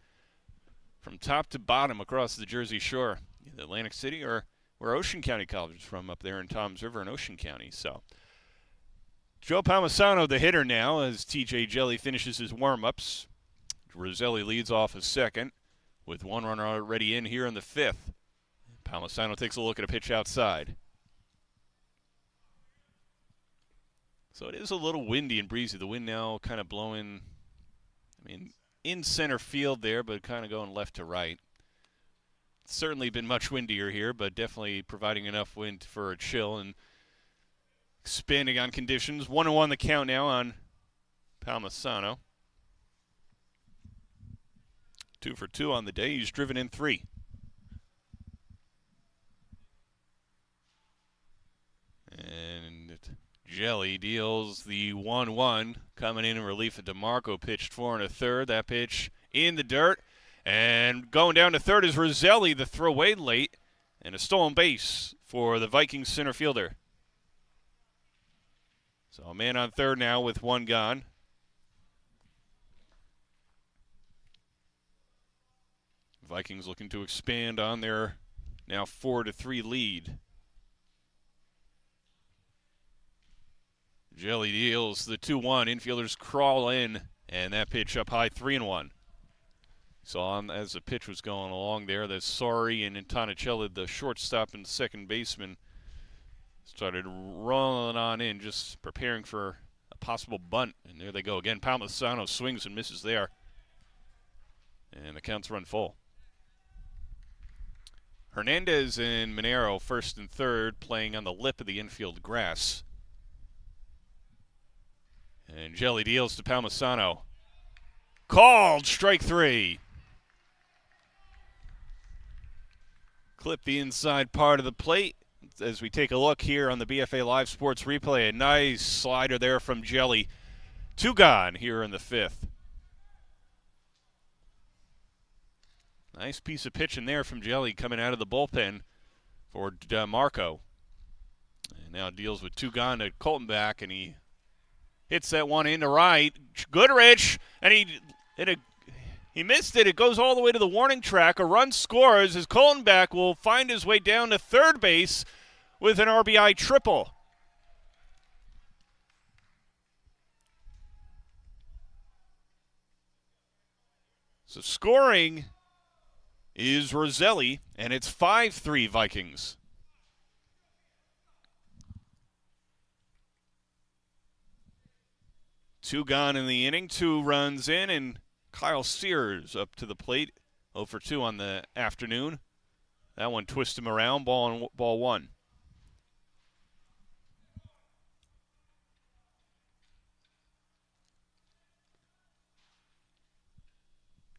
[SPEAKER 1] from top to bottom across the Jersey Shore, either Atlantic City or where Ocean County College is from, up there in Toms River in Ocean County. So Joe Palmisano, the hitter now, as TJ Jelly finishes his warm-ups. Roselli leads off as second with one runner already in here in the fifth. Palmisano takes a look at a pitch outside. So it is a little windy and breezy. The wind now kind of blowing, in center field there, but kind of going left to right. It's certainly been much windier here, but definitely providing enough wind for a chill and expanding on conditions. 1-1 the count now on Palmisano. 2 for 2 on the day. He's driven in 3. And Jelly deals the 1-1. Coming in relief of DeMarco, pitched 4 1/3. That pitch in the dirt. And going down to third is Roselli, the throw away late. And a stolen base for the Vikings center fielder. So a man on third now with one gone. Vikings looking to expand on their now 4-3 lead. Jelly deals the 2-1. Infielders crawl in, and that pitch up high, 3-1. So as the pitch was going along there, that Sorry and Antonicelli, the shortstop and second baseman, started rolling on in, just preparing for a possible bunt. And there they go again. Palmisano swings and misses there. And the count's run full. Hernandez and Monero first and third, playing on the lip of the infield grass. And Jelly deals to Palmisano. Called strike 3. Clip the inside part of the plate as we take a look here on the BFA Live Sports replay. A nice slider there from Jelly. 2 gone here in the 5th. Nice piece of pitching there from Jelly coming out of the bullpen for DeMarco. And now deals with 2 gone to Coltonback, and he hits that one into right. Goodrich, and he missed it. It goes all the way to the warning track. A run scores as Coltonback will find his way down to third base with an RBI triple. So scoring is Roselli, and it's 5-3 Vikings. Two gone in the inning, 2 runs in, and Kyle Sears up to the plate, 0 for 2 on the afternoon. That one twists him around, ball 1.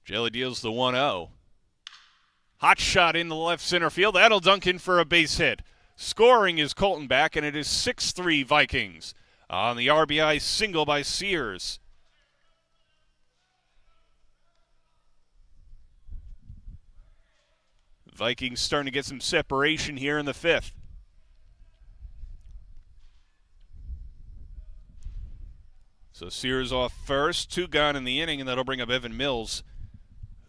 [SPEAKER 1] Jelly deals the 1-0. Hot shot in the left center field. That'll dunk in for a base hit. Scoring is Coltonback, and it is 6-3 Vikings on the RBI single by Sears. Vikings starting to get some separation here in the 5th. So Sears off first, 2 gone in the inning, and that'll bring up Evan Mills,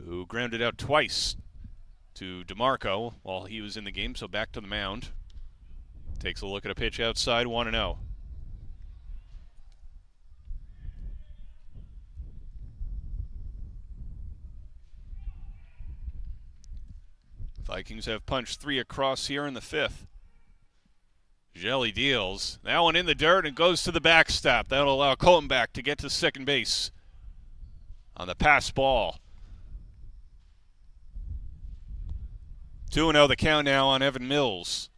[SPEAKER 1] who grounded out twice to DeMarco while he was in the game, so back to the mound. Takes a look at a pitch outside, 1-0. Vikings have punched 3 across here in the 5th. Jelly deals. That one in the dirt and goes to the backstop. That'll allow Coltonback to get to second base on the pass ball. 2-0 the count now on Evan Mills.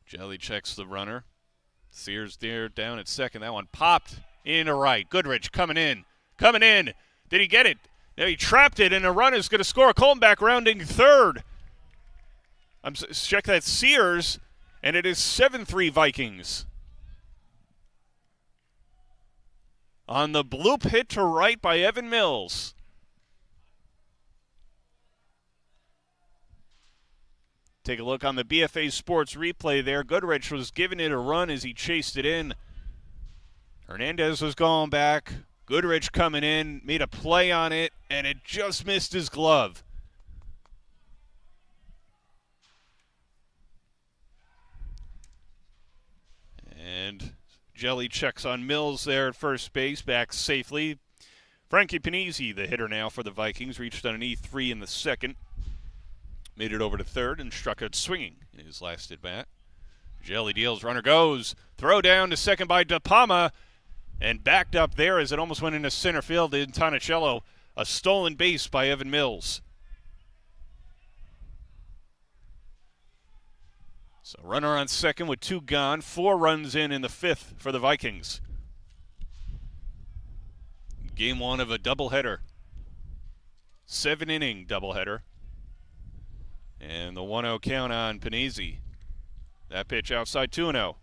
[SPEAKER 1] Jelly checks the runner. Sears there down at second. That one popped into right. Goodrich coming in. Did he get it? No, he trapped it, and a run is going to score. Coltonback rounding third. Check that, Sears. And it is 7-3 Vikings. On the bloop hit to right by Evan Mills. Take a look on the BFA Sports replay there. Goodrich was giving it a run as he chased it in. Hernandez was going back. Goodrich coming in, made a play on it, and it just missed his glove. And Jelly checks on Mills there at first base, back safely. Frankie Panizzi, the hitter now for the Vikings, reached on an E3 in the 2nd. Made it over to 3rd and struck out swinging in his last at-bat. Jelly deals, runner goes. Throw down to 2nd by DePalma. And backed up there as it almost went into center field in Tonicello. A stolen base by Evan Mills. So runner on 2nd with 2 gone. 4 runs in the 5th for the Vikings. Game 1 of a doubleheader. 7-inning doubleheader. And the 1-0 count on Panizzi. That pitch outside, 2-0.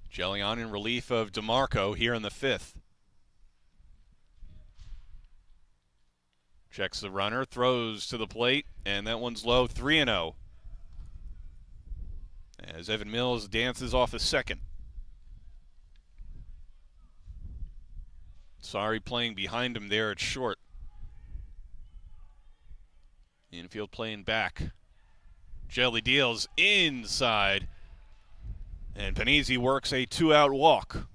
[SPEAKER 1] Jelly on in relief of DeMarco here in the 5th. Checks the runner, throws to the plate, and that one's low, 3-0. As Evan Mills dances off his 2nd. Sorry playing behind him there at short. Infield playing back. Jelly deals inside. And Panizzi works a 2-out walk.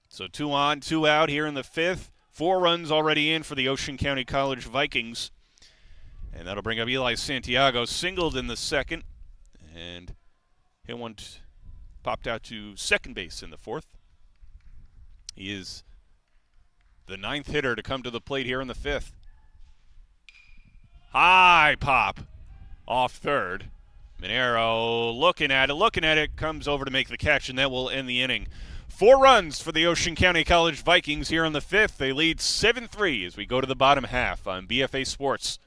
[SPEAKER 1] So 2 on, 2 out here in the 5th. 4 runs already in for the Ocean County College Vikings. And that'll bring up Eli Santiago, singled in the 2nd. And Hit one popped out to second base in the fourth. He is the ninth hitter to come to the plate here in the fifth. High pop off third. Minero looking at it, comes over to make the catch, and that will end the inning. 4 runs for the Ocean County College Vikings here in the fifth. They lead 7-3 as we go to the bottom half on BFA Sports.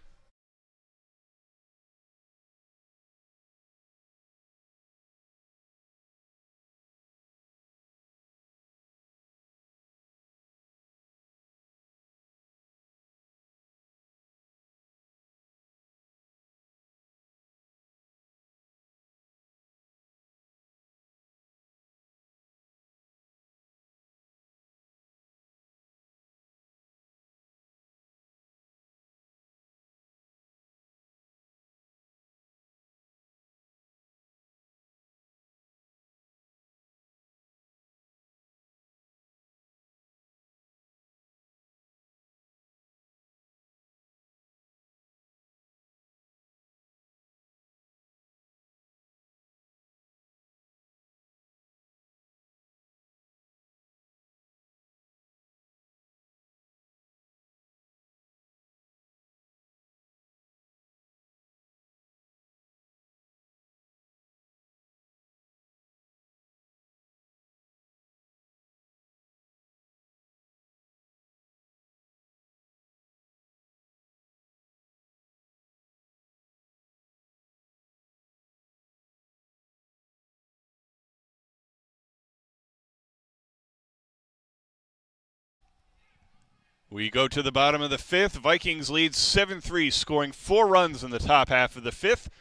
[SPEAKER 1] We go to the bottom of the fifth. Vikings lead 7-3, scoring 4 runs in the top half of the fifth.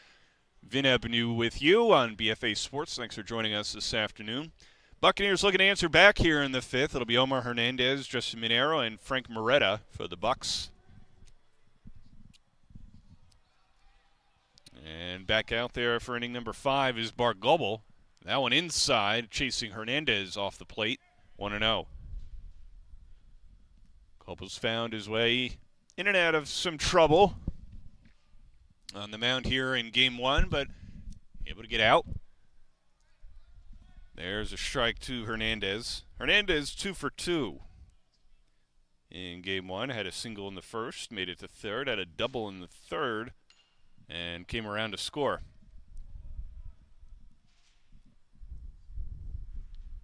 [SPEAKER 1] Vin Ebenu with you on BFA Sports. Thanks for joining us this afternoon. Buccaneers looking to answer back here in the fifth. It'll be Omar Hernandez, Justin Minero, and Frank Moretta for the Bucks. And back out there for inning number 5 is Bart Goebel. That one inside, chasing Hernandez off the plate. 1-0. Goebel's found his way in and out of some trouble on the mound here in game 1, but able to get out. There's a strike to Hernandez. Hernandez 2 for 2 in game 1. Had a single in the first, made it to third, had a double in the third, and came around to score.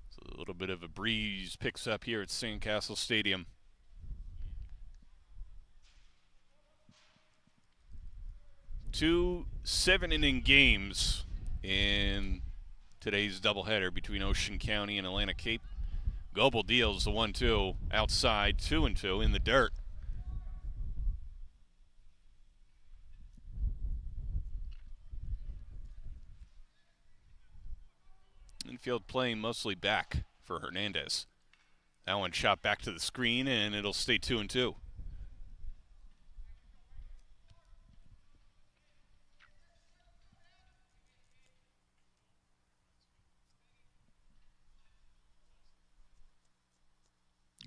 [SPEAKER 1] So a little bit of a breeze picks up here at Sandcastle Stadium. 2 7-inning games in today's doubleheader between Ocean County and Atlantic Cape. Goebel deals the 1-2 outside, 2-2 in the dirt. Infield playing mostly back for Hernandez. That one shot back to the screen, and it'll stay 2-2.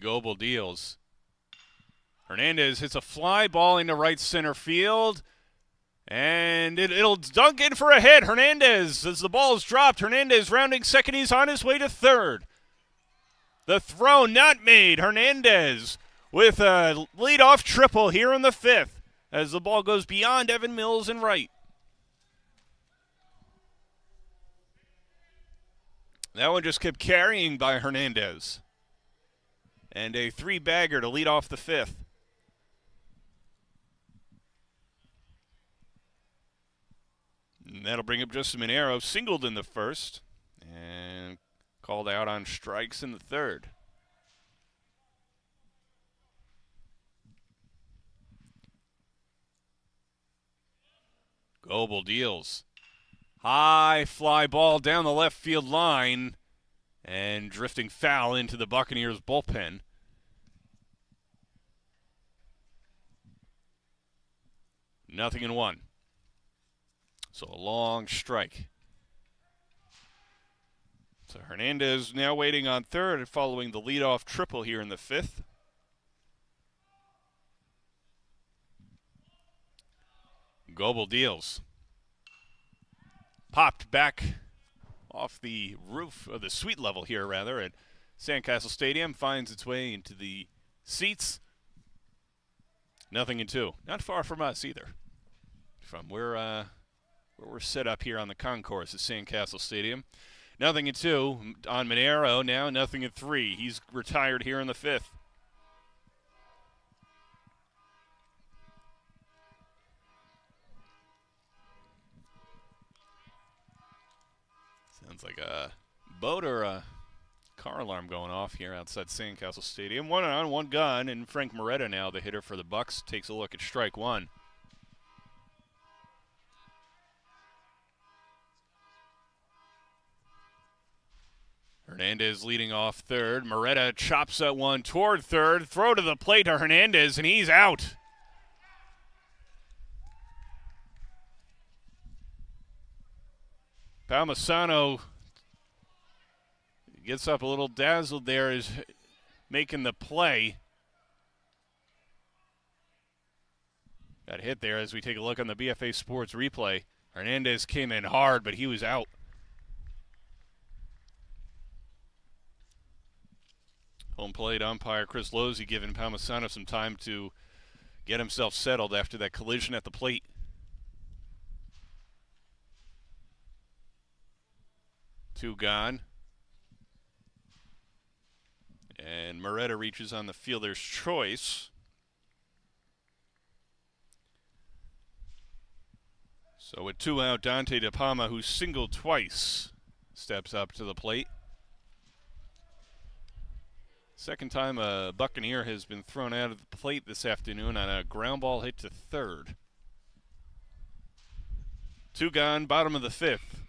[SPEAKER 1] Goebel deals. Hernandez hits a fly ball into right center field, and it'll dunk in for a hit. Hernandez, as the ball is dropped, Hernandez rounding second. He's on his way to third. The throw not made. Hernandez with a leadoff triple here in the fifth as the ball goes beyond Evan Mills and right. That one just kept carrying by Hernandez. And a 3-bagger to lead off the fifth. And that'll bring up Justin Minero, singled in the first, and called out on strikes in the third. Goebel deals. High fly ball down the left field line, and drifting foul into the Buccaneers bullpen. Nothing in 1. So a long strike. So Hernandez now waiting on third following the leadoff triple here in the fifth. Goebel deals. Popped back off the roof, of the suite level here, rather, at Sandcastle Stadium. Finds its way into the seats. 0-2. Not far from us either. From where we're set up here on the concourse at Sandcastle Stadium. 0-2 on Monero. Now 0-3. He's retired here in the 5th. Sounds like a boat or a car alarm going off here outside Sandcastle Stadium. 1 on, 1 gun, and Frank Moretta now, the hitter for the Bucks, takes a look at strike 1. Hernandez leading off 3rd. Moretta chops that one toward 3rd. Throw to the plate to Hernandez, and he's out. Palmisano gets up a little dazzled there, is making the play. Got hit there as we take a look on the BFA Sports replay. Hernandez came in hard, but he was out. Home plate umpire Chris Losey giving Palmisano some time to get himself settled after that collision at the plate. Two gone. And Moretta reaches on the fielder's choice. So with 2 out, Dante DePalma, who singled twice, steps up to the plate. Second time a Buccaneer has been thrown out of the plate this afternoon on a ground ball hit to 3rd. 2 gone, bottom of the 5th.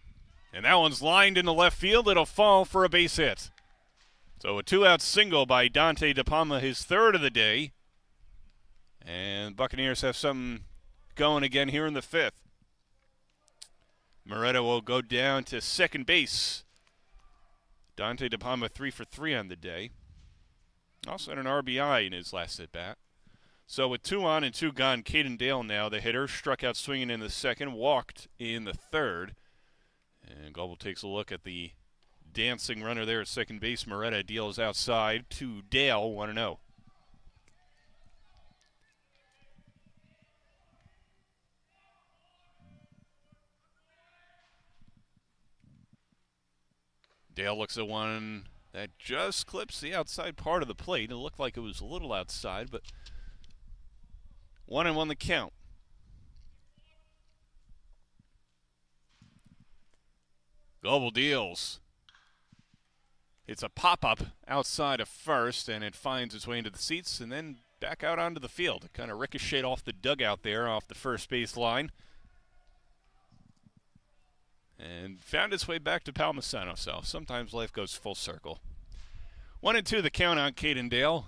[SPEAKER 1] And that one's lined into left field. It'll fall for a base hit. So a 2-out single by Dante DePalma, his 3rd of the day. And Buccaneers have something going again here in the 5th. Moretta will go down to second base. Dante DePalma 3 for 3 on the day. Also had an RBI in his last at-bat. So with 2 on and 2 gone, Caden Dale now, the hitter, struck out swinging in the 2nd, walked in the 3rd. And Goebel takes a look at the dancing runner there at second base. Moretta deals outside to Dale, 1-0. Dale looks at one that just clips the outside part of the plate. It looked like it was a little outside, but 1-1 the count. Goebel deals. It's a pop-up outside of first, and it finds its way into the seats and then back out onto the field. It kind of ricocheted off the dugout there, off the first base line, and found its way back to Palmisano. So sometimes life goes full circle. 1-2 the count on Caden Dale.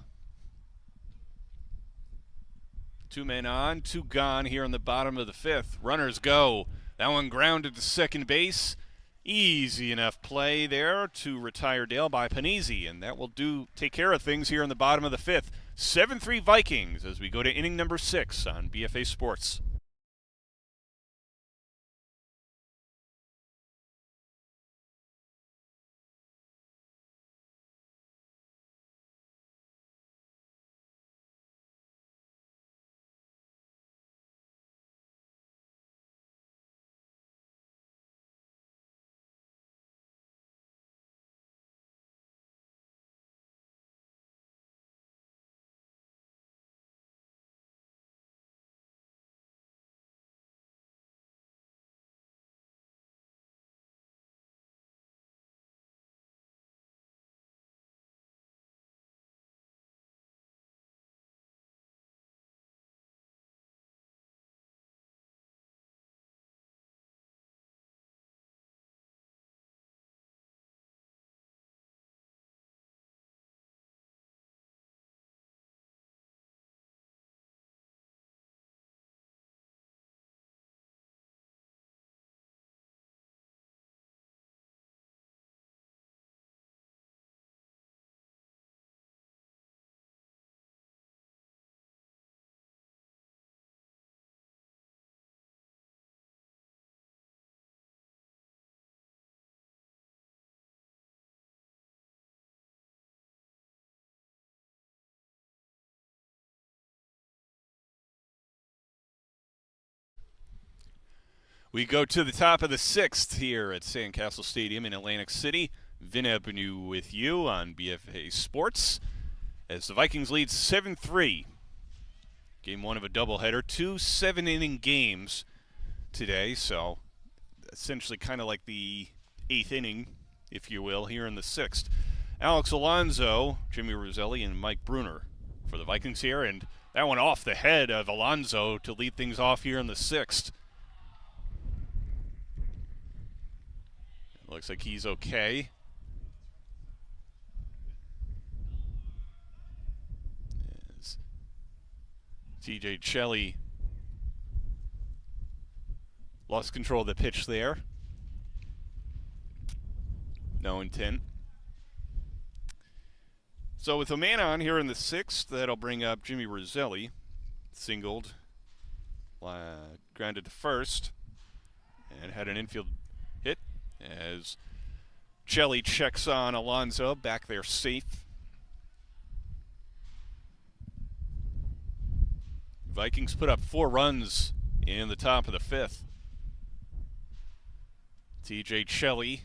[SPEAKER 1] 2 men on, 2 gone here in the bottom of the 5th. Runners go. That one grounded to second base. Easy enough play there to retire Dale by Panizzi, and that will take care of things here in the bottom of the 5th. 7-3 Vikings as we go to inning number 6 on BFA Sports. We go to the top of the sixth here at Sandcastle Stadium in Atlantic City. Vin Avenue with you on BFA Sports as the Vikings lead 7-3. Game one of a doubleheader, 2 7-inning games today, so essentially kind of like the 8th inning, if you will, here in the 6th. Alex Alonso, Jimmy Roselli, and Mike Bruner for the Vikings here, and that one off the head of Alonso to lead things off here in the 6th. Looks like he's okay. As TJ Shelley lost control of the pitch there. No intent. So with a man on here in the 6th, that'll bring up Jimmy Roselli. Singled, grounded to first, and had an infield hit as Shelley checks on Alonso, back there safe. Vikings put up 4 runs in the top of the 5th. TJ Shelley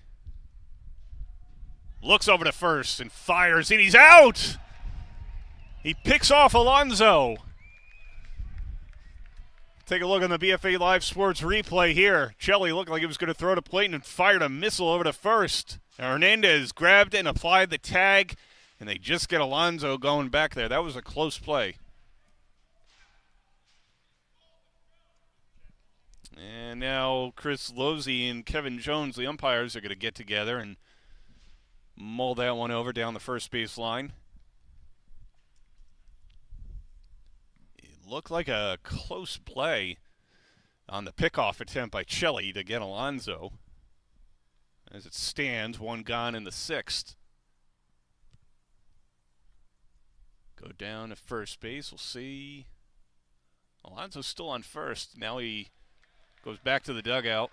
[SPEAKER 1] looks over to first and fires, and he's out! He picks off Alonso. Take a look on the BFA Live Sports replay here. Shelley looked like he was going to throw to plate and fired a missile over to first. Hernandez grabbed it and applied the tag, and they just get Alonso going back there. That was a close play. And now Chris Losey and Kevin Jones, the umpires, are going to get together and mull that one over down the first base line. It looked like a close play on the pickoff attempt by Shelley to get Alonso. As it stands, 1 gone in the 6th. Go down to first base. We'll see. Alonso's still on first. Now he goes back to the dugout.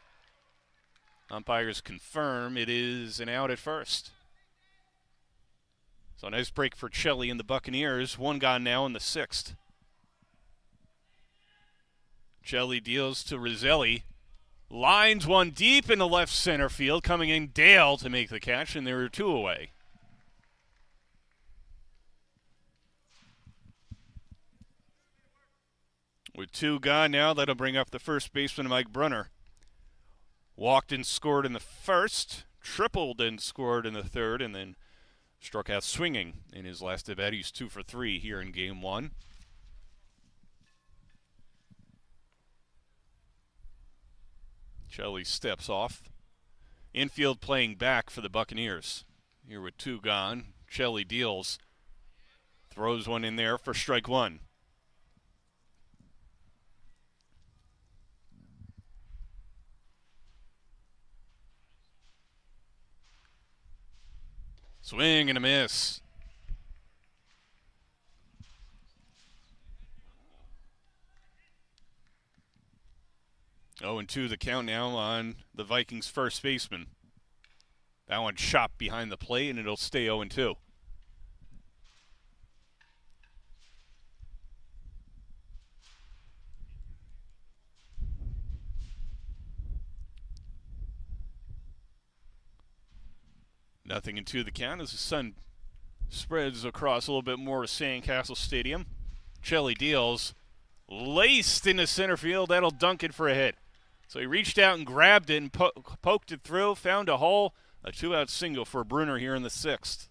[SPEAKER 1] Umpires confirm it is an out at first. So a nice break for Shelley and the Buccaneers. 1 gone now in the 6th. Shelley deals to Roselli. Lines one deep in the left center field. Coming in Dale to make the catch, and there are 2 away. With 2 gone now, that'll bring up the first baseman, Mike Brunner. Walked and scored in the 1st, tripled and scored in the 3rd, and then struck out swinging in his last at bat. He's 2 for 3 here in Game 1. Shelley steps off. Infield playing back for the Buccaneers. Here with 2 gone, Shelley deals. Throws one in there for strike 1. Swing and a miss. 0-2 the count now on the Vikings' first baseman. That one chopped behind the plate, and it'll stay 0-2. Nothing in 2 the count as the sun spreads across a little bit more of Sandcastle Stadium. Shelley deals. Laced into center field. That'll dunk it for a hit. So he reached out and grabbed it and poked it through, found a hole. A 2-out single for Bruner here in the 6th.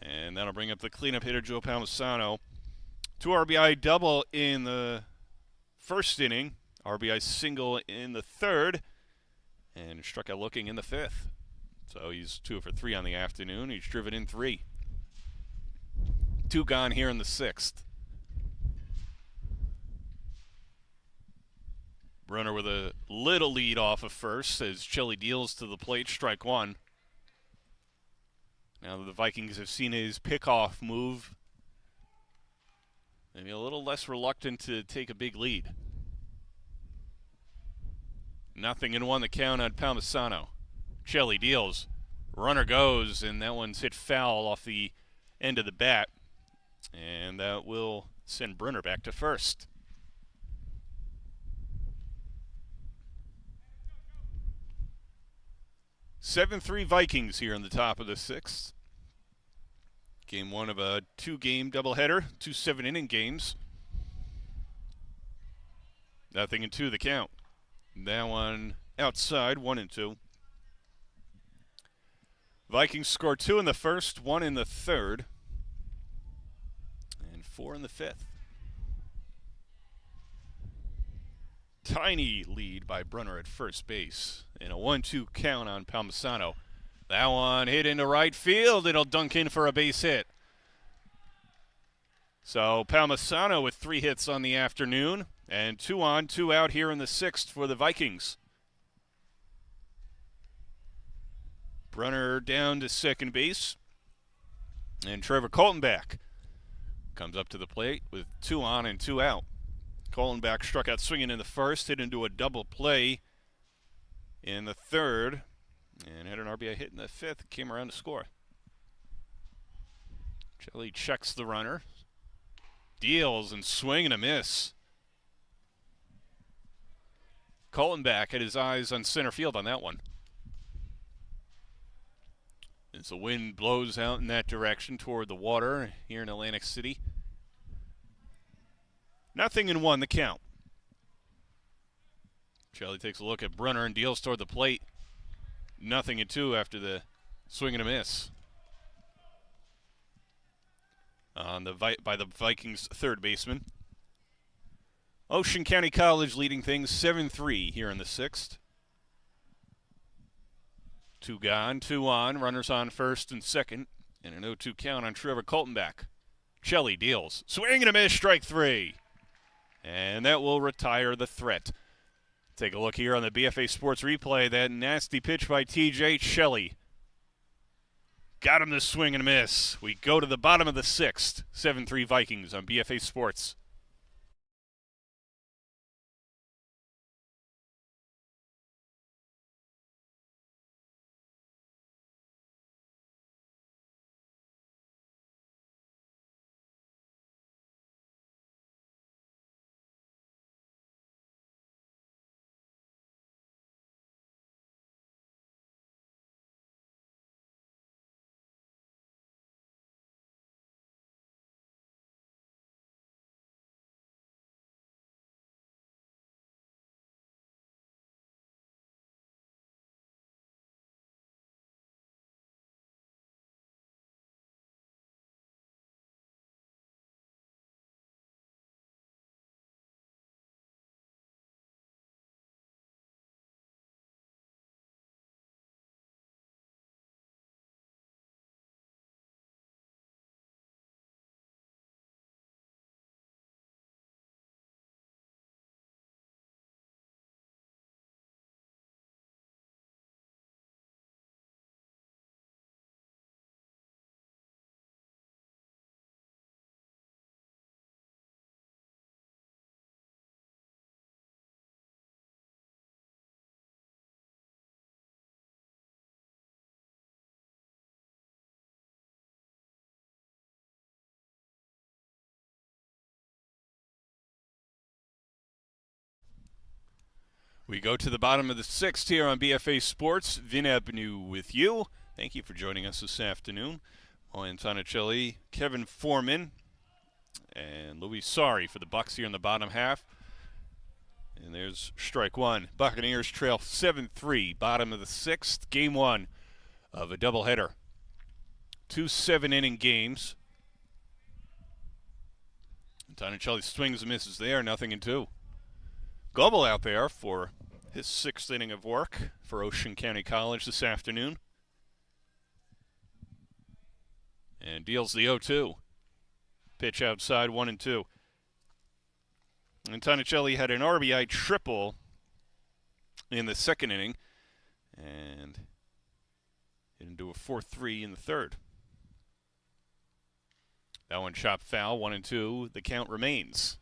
[SPEAKER 1] And that'll bring up the cleanup hitter, Joe Palmisano. 2 RBI double in the 1st inning. RBI single in the 3rd. And struck out looking in the 5th. So he's 2 for 3 on the afternoon. He's driven in 3. 2 gone here in the 6th. Brunner with a little lead off of first as Shelley deals to the plate, strike 1. Now that the Vikings have seen his pickoff move, maybe a little less reluctant to take a big lead. 0-1 the count on Palmisano. Shelley deals. Runner goes, and that one's hit foul off the end of the bat. And that will send Brunner back to first. 7-3 Vikings here in the top of the sixth. Game one of a two-game doubleheader, 2 7-inning games. 0-2 the count. That one outside, 1-2. Vikings score 2 in the first, 1 in the third, and 4 in the fifth. Tiny lead by Brunner at first base, and a 1-2 count on Palmisano. That one hit into right field. It'll dunk in for a base hit. So Palmisano with 3 hits on the afternoon, and 2 on, 2 out here in the sixth for the Vikings. Brunner down to second base, and Trevor Coltonback comes up to the plate with 2 on and 2 out. Coltonback struck out swinging in the first, hit into a double play in the third, and had an RBI hit in the fifth, came around to score. Jelly checks the runner, deals and swing and a miss. Coltonback had his eyes on center field on that one. As the wind blows out in that direction toward the water here in Atlantic City. 0-1 the count. Charlie takes a look at Brunner and deals toward the plate. 0-2 after the swing and a miss. On by the Vikings third baseman. Ocean County College leading things 7-3 here in the sixth. 2 gone, 2 on, runners on first and second, and an 0-2 count on Trevor Coltonback. Shelley deals, swing and a miss, strike 3. And that will retire the threat. Take a look here on the BFA Sports replay. That nasty pitch by TJ Shelley. Got him to swing and a miss. We go to the bottom of the sixth. 7-3 Vikings on BFA Sports. We go to the bottom of the sixth here on BFA Sports. Vin Avenue with you. Thank you for joining us this afternoon. Moen Tonicelli, Kevin Foreman, and Luis Sari for the Bucs here in the bottom half. And there's strike 1. Buccaneers trail 7-3, bottom of the sixth. Game 1 of a doubleheader. 2 7-inning games. Tonicelli swings and misses there, 0-2. Global out there for his 6th inning of work for Ocean County College this afternoon. And deals the 0-2. Pitch outside, 1-2. And Tonicelli had an RBI triple in the 2nd inning and hit into a 4-3 in the 3rd. That one chopped foul, 1-2. The count remains.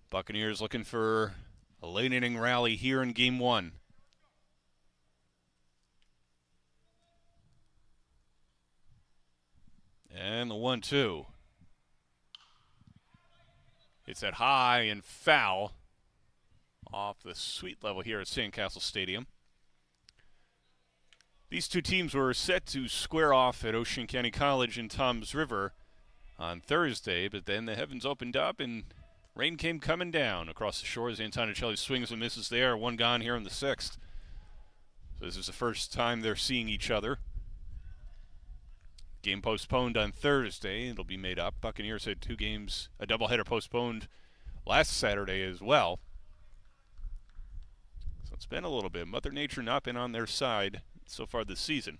[SPEAKER 1] Buccaneers looking for a late inning rally here in Game 1. And the 1-2. It's at high and foul. off the suite level here at Sandcastle Stadium. These two teams were set to square off at Ocean County College in Toms River on Thursday, but then the heavens opened up and rain came coming down across the shores. Antonicelli swings and misses there. One gone here in the sixth. So this is the first time they're seeing each other. Game postponed on Thursday. It'll be made up. Buccaneers had two games, a doubleheader postponed last Saturday as well. So it's been a little bit. Mother Nature not been on their side so far this season.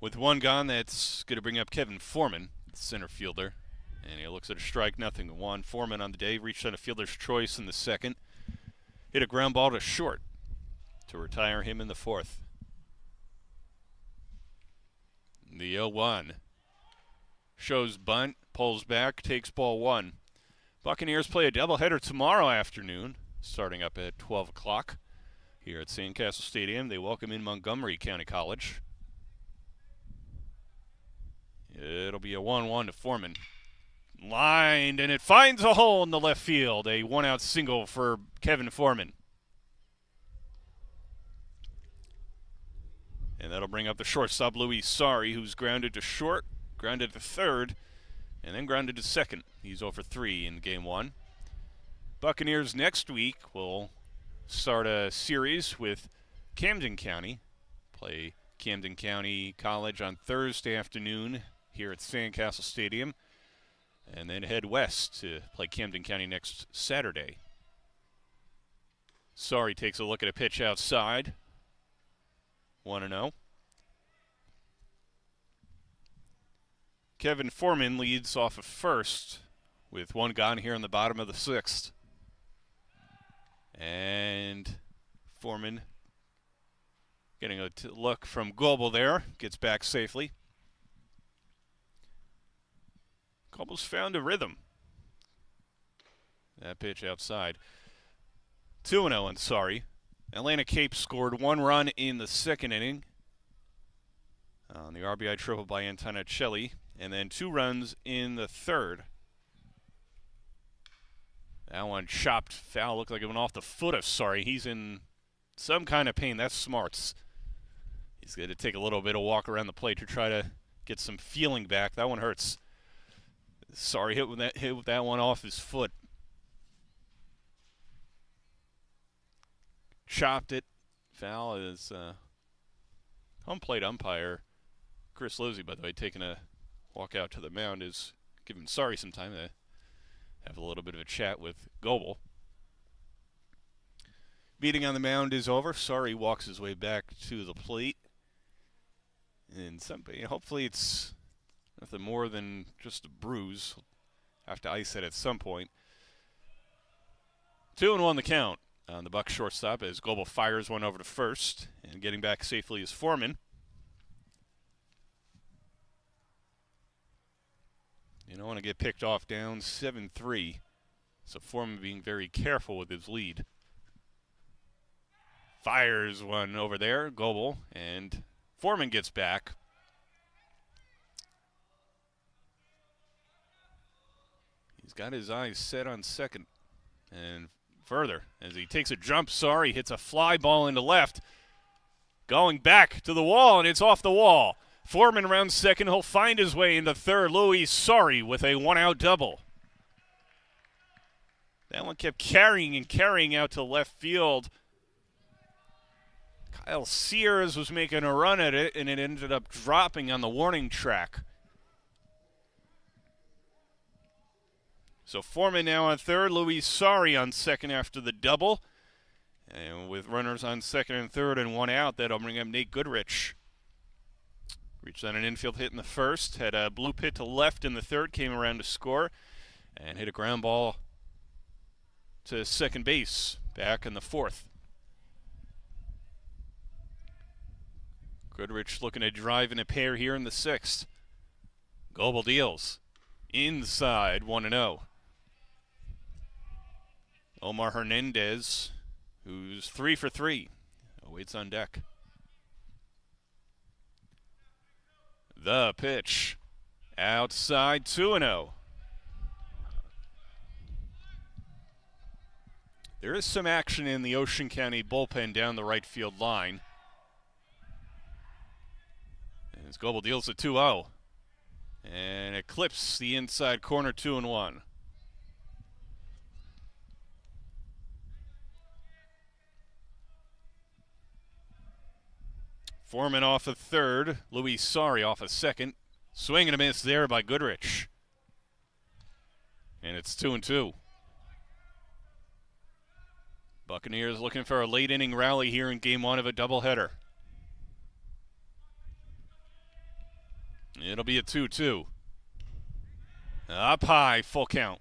[SPEAKER 1] With one gone, that's going to bring up Kevin Foreman, center fielder. And he looks at a strike, 0-1. Foreman on the day reached on a fielder's choice in the second. Hit a ground ball to short to retire him in the fourth. The 0-1 shows bunt, pulls back, takes ball one. Buccaneers play a doubleheader tomorrow afternoon, starting up at 12 o'clock here at Sandcastle Stadium. They welcome in Montgomery County College. It'll be a 1-1 to Foreman. Lined, and it finds a hole in the left field. A one-out single for Kevin Foreman. And that'll bring up the shortstop, Louis Sari, who's grounded to short, grounded to third, and then grounded to second. He's 0 for 3 in game one. Buccaneers next week will start a series with Camden County. Play Camden County College on Thursday afternoon here at Sandcastle Stadium. And then head west to play Camden County next Saturday. Sari takes a look at a pitch outside. 1-0. Kevin Foreman leads off of first with one gone here in the bottom of the sixth. And Foreman getting a look from Goebel there. Gets back safely. Goebel's found a rhythm. That pitch outside. 2-0 on Sari. Atlanta Cape scored one run in the second inning on the RBI triple by Antonicelli, and then 2 runs in the third. That one chopped foul, looked like it went off the foot of Sari. He's in some kind of pain. That's smarts. He's going to take a little bit of walk around the plate to try to get some feeling back. That one hurts. Sari hit with that one off his foot. Chopped it. Foul is home plate umpire Chris Lozzi, by the way, taking a walk out to the mound, is giving Sari some time to have a little bit of a chat with Goebel. Meeting on the mound is over. Sari walks his way back to the plate. And hopefully it's nothing more than just a bruise. Have to ice it at some point. 2-1 the count on the Bucs shortstop as Goebel fires one over to first, and getting back safely is Foreman. You don't want to get picked off down 7-3, so Foreman being very careful with his lead. Fires one over there, Goebel, and Foreman gets back. He's got his eyes set on second. And further, as he takes a jump, Sari hits a fly ball into left. Going back to the wall, and it's off the wall. Foreman around second. He'll find his way into third. Louis Sari with a one-out double. That one kept carrying out to left field. Kyle Sears was making a run at it, and it ended up dropping on the warning track. So Foreman now on third, Louis Sari on second after the double. And with runners on second and third and one out, that'll bring up Nate Goodrich. Reached on an infield hit in the first, had a blue pit to left in the third, came around to score, and hit a ground ball to second base back in the fourth. Goodrich looking to drive in a pair here in the sixth. Goebel deals. Inside, 1-0. Omar Hernandez, who's 3 for 3, awaits on deck. The pitch. Outside, 2-0. There is some action in the Ocean County bullpen down the right field line. As Goebel deals a 2-0. And it clips the inside corner, 2-1. Foreman off a third. Luis Sari off a second. Swing and a miss there by Goodrich. And it's 2-2. Buccaneers looking for a late inning rally here in game one of a doubleheader. It'll be a 2-2. Up high, full count.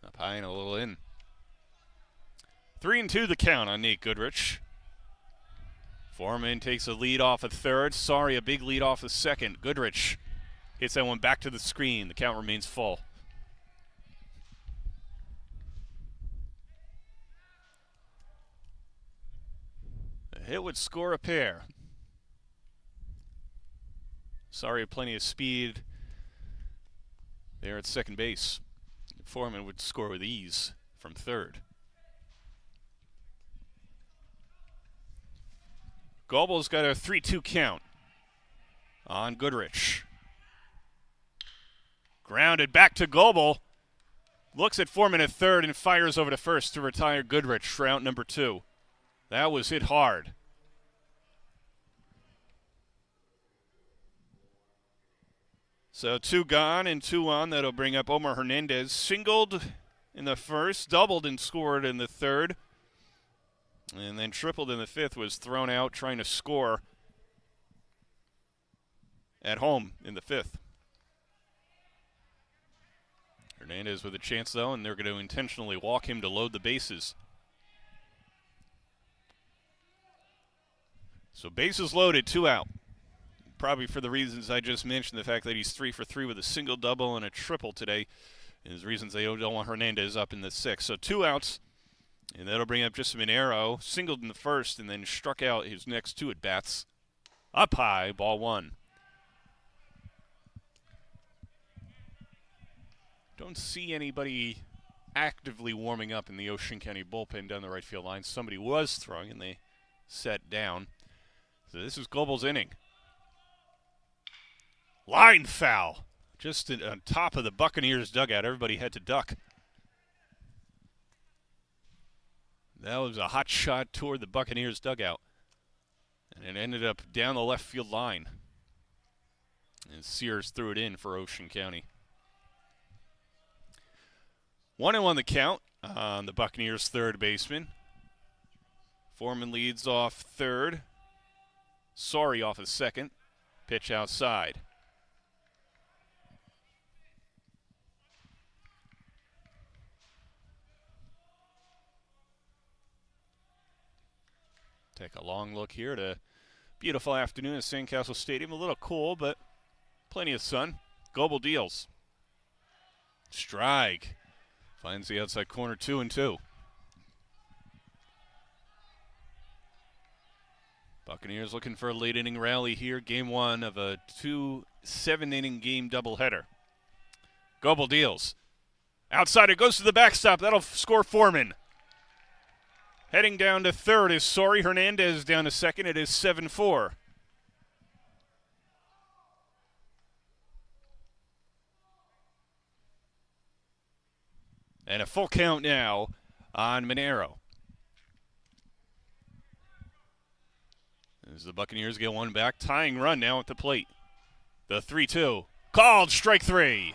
[SPEAKER 1] Up high and a little in. 3-2 the count on Nate Goodrich. Foreman takes a lead off a third. Sorry, a big lead off a second. Goodrich hits that one back to the screen. The count remains full. A hit would score a pair. Sorry, plenty of speed there at second base. Foreman would score with ease from third. Goebel's got a 3-2 count on Goodrich. Grounded back to Goebel. Looks at Foreman at third and fires over to first to retire Goodrich for out number 2. That was hit hard. So 2 gone and 2 on. That'll bring up Omar Hernandez. Singled in the first, doubled and scored in the third. And then tripled in the fifth, was thrown out trying to score at home in the fifth. Hernandez with a chance, though, and they're going to intentionally walk him to load the bases. So bases loaded, 2 out. Probably for the reasons I just mentioned, the fact that he's 3 for 3 with a single, double, and a triple today is reasons they don't want Hernandez up in the 6th. So 2 outs. And that'll bring up just Minero, singled in the first and then struck out his next 2 at-bats. Up high, ball 1. Don't see anybody actively warming up in the Ocean County bullpen down the right field line. Somebody was throwing and they sat down. So this is Goebel's inning. Line foul. Just on top of the Buccaneers dugout. Everybody had to duck. That was a hot shot toward the Buccaneers dugout. And it ended up down the left field line. And Sears threw it in for Ocean County. 1-1 the count on the Buccaneers' third baseman. Foreman leads off third. Sorry off a second. Pitch outside. Take a long look here at a beautiful afternoon at Sandcastle Stadium. A little cool, but plenty of sun. Goebel deals. Strike. Finds the outside corner, 2-2. Buccaneers looking for a late inning rally here. Game 1 of a 7-inning game doubleheader. Goebel deals. Outside, it goes to the backstop. That'll score Foreman. Heading down to third is Sorry. Hernandez down to second. It is 7-4. And a full count now on Minero. As the Buccaneers get one back, tying run now at the plate. The 3-2. Called strike 3.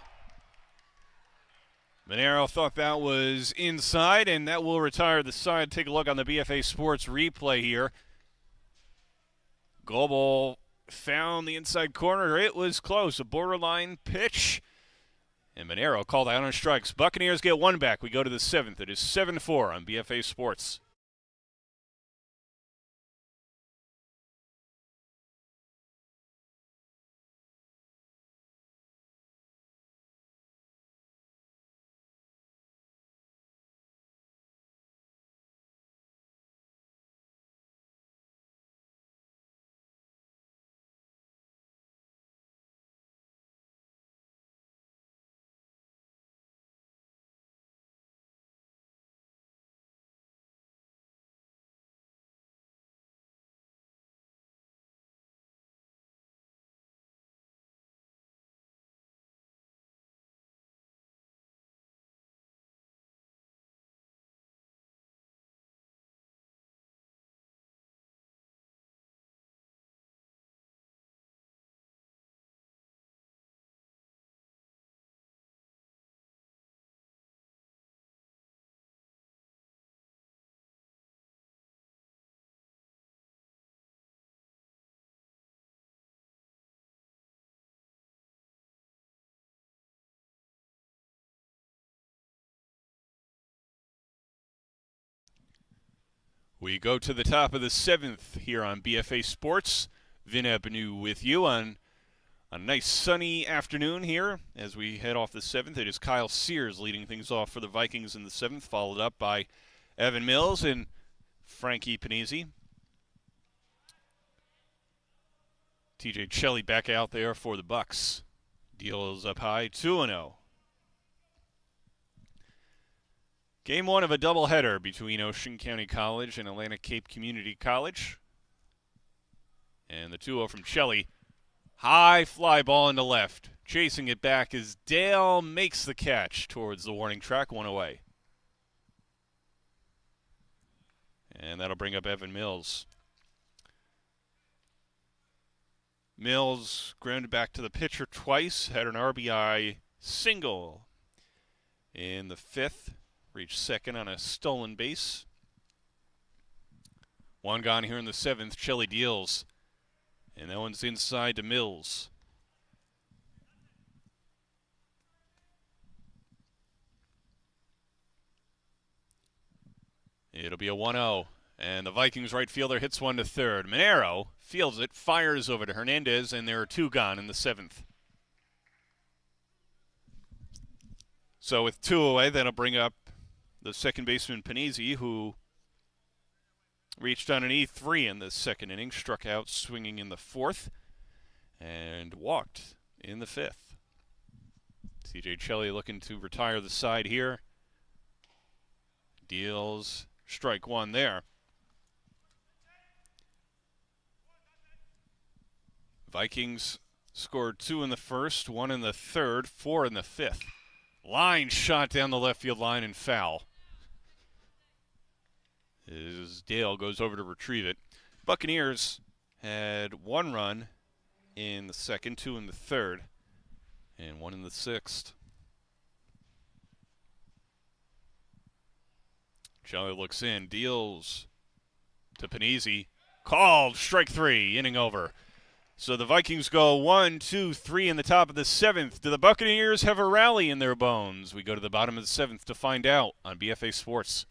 [SPEAKER 1] Minero thought that was inside, and that will retire the side. Take a look on the BFA Sports replay here. Goebel found the inside corner. It was close, a borderline pitch. And Minero called out on strikes. Buccaneers get one back. We go to the 7th. It is 7-4 on BFA Sports. We go to the top of the 7th here on BFA Sports. Vin Abenu with you on a nice sunny afternoon here as we head off the 7th. It is Kyle Sears leading things off for the Vikings in the 7th, followed up by Evan Mills and Frankie Panizzi. TJ Shelley back out there for the Bucks. Deals up high, 2-0. Game 1 of a doubleheader between Ocean County College and Atlantic Cape Community College. And the 2-0 from Shelley. High fly ball into left. Chasing it back as Dale makes the catch towards the warning track, one away. And that'll bring up Evan Mills. Mills grounded back to the pitcher twice, had an RBI single in the 5th, reached second on a stolen base. One gone here in the 7th, Shelley deals, and that one's inside to Mills. It'll be a 1-0. And the Vikings right fielder hits one to third. Monero fields it, fires over to Hernandez, and there are 2 gone in the 7th. So with 2 away, that'll bring up the second baseman Panizzi, who reached on an E3 in the 2nd inning, struck out swinging in the 4th, and walked in the 5th. TJ Shelley looking to retire the side here. Deals strike 1 there. Vikings scored 2 in the 1st, 1 in the 3rd, 4 in the 5th. Line shot down the left field line and foul. As Dale goes over to retrieve it. Buccaneers had 1 run in the 2nd, 2 in the 3rd, and 1 in the 6th. Shelley looks in, deals to Panizzi. Called, strike 3, inning over. So the Vikings go 1, 2, 3 in the top of the 7th. Do the Buccaneers have a rally in their bones? We go to the bottom of the 7th to find out on BFA Sports.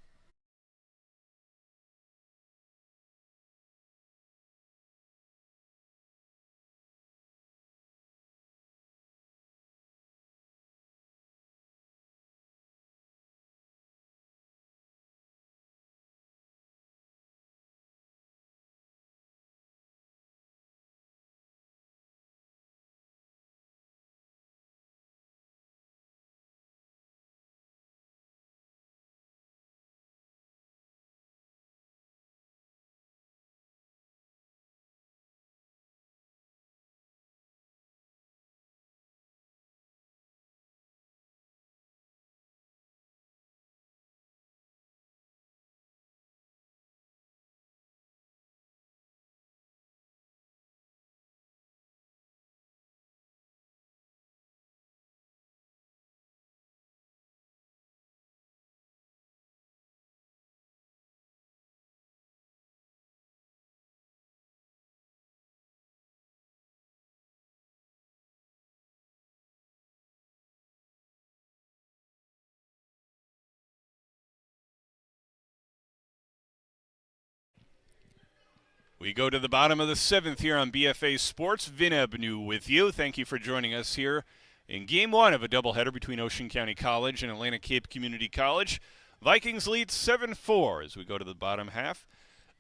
[SPEAKER 1] We go to the bottom of the 7th here on BFA Sports. Vin Abenu with you. Thank you for joining us here in Game 1 of a doubleheader between Ocean County College and Atlantic Cape Community College. Vikings lead 7-4 as we go to the bottom half.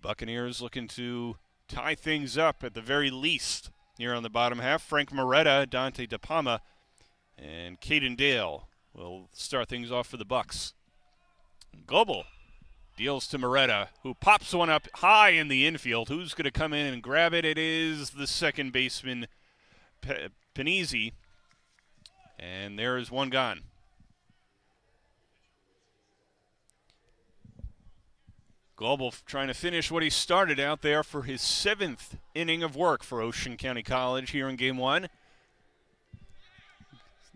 [SPEAKER 1] Buccaneers looking to tie things up at the very least here on the bottom half. Frank Moretta, Dante DePalma, and Caden Dale will start things off for the Bucks. Goebel deals to Moretta, who pops one up high in the infield. Who's going to come in and grab it? It is the second baseman, Panizzi. And there is 1 gone. Goebel trying to finish what he started out there for his 7th inning of work for Ocean County College here in Game 1.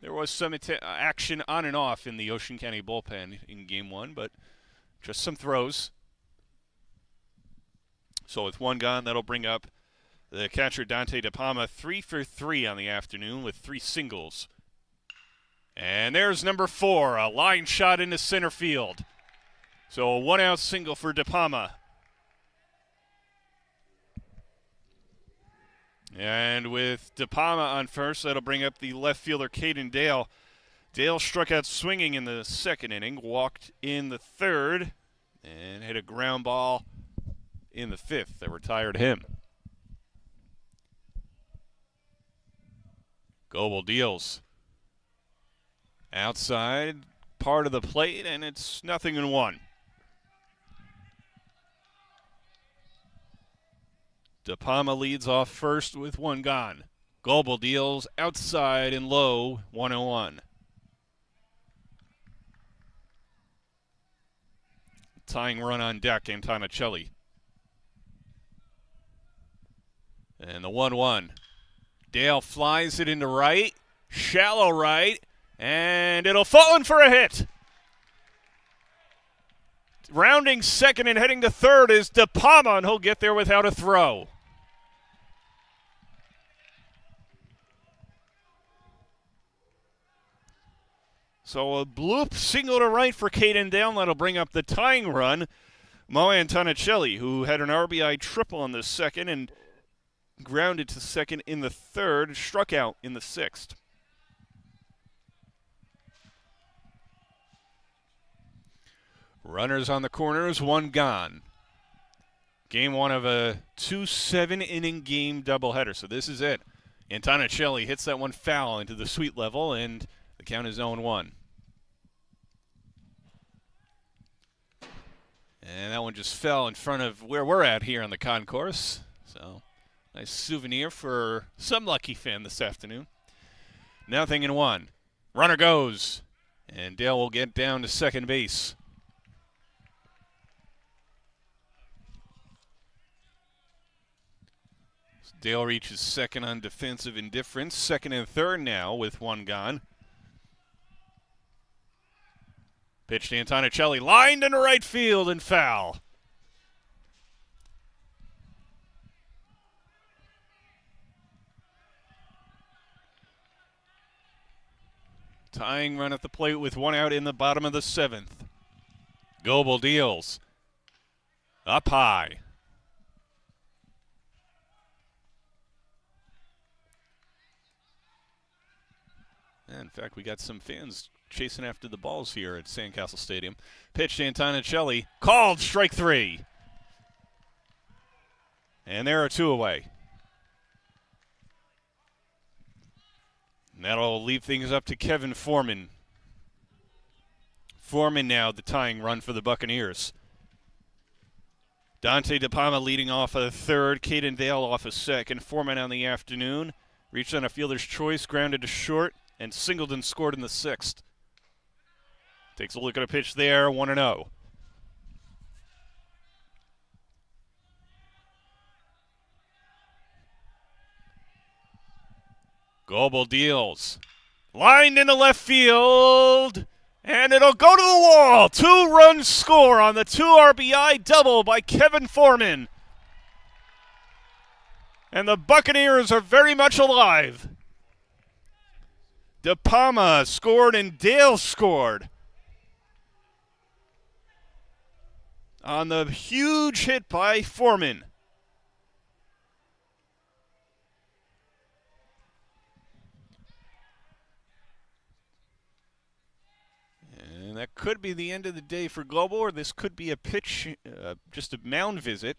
[SPEAKER 1] There was some action on and off in the Ocean County bullpen in Game 1, but just some throws. So with 1 gone, that'll bring up the catcher Dante DePalma, 3 for 3 on the afternoon with 3 singles. And there's number 4, a line shot into center field. So a 1-out single for DePalma. And with De Palma on first, that'll bring up the left fielder, Caden Dale. Dale struck out swinging in the second inning, walked in the third, and hit a ground ball in the fifth that retired him. Goebel deals. Outside part of the plate, and it's 0-1. De Palma leads off first with one gone. Goebel deals outside and low, 1-1. Tying run on deck, Antonicelli. And the 1-1. Dale flies it into right, shallow right, and it'll fall in for a hit. Rounding second and heading to third is De Palma, and he'll get there without a throw. So a bloop single to right for Caden Dale. That'll bring up the tying run. Mo Antonicelli, who had an RBI triple in the second and grounded to second in the third, struck out in the sixth. Runners on the corners, one gone. Game one of a 2-7-inning game doubleheader, so this is it. Antonicelli hits that one foul into the sweet level, and the count is 0-1. And that one just fell in front of where we're at here on the concourse. So, nice souvenir for some lucky fan this afternoon. 0-1. Runner goes, and Dale will get down to second base. Dale reaches second on defensive indifference. Second and third now with one gone. Pitch to Antonicelli, lined into right field and foul. Tying run at the plate with one out in the bottom of the seventh. Goebel deals. Up high. And in fact, we got some fans chasing after the balls here at Sandcastle Stadium. Pitch to Antonicelli. Called strike three. And there are two away. And that'll leave things up to Kevin Foreman. Foreman now the tying run for the Buccaneers. Dante De Palma leading off a third. Caden Dale off a second. Foreman on the afternoon. Reached on a fielder's choice, grounded to short, and Singleton scored in the sixth. Takes a look at a pitch there, 1-0. Goebel deals. Lined into left field, and it'll go to the wall. 2-run score on the 2 RBI double by Kevin Foreman. And the Buccaneers are very much alive. De Palma scored and Dale scored on the huge hit by Foreman. And that could be the end of the day for Goebel, or this could be a pitch, just a mound visit.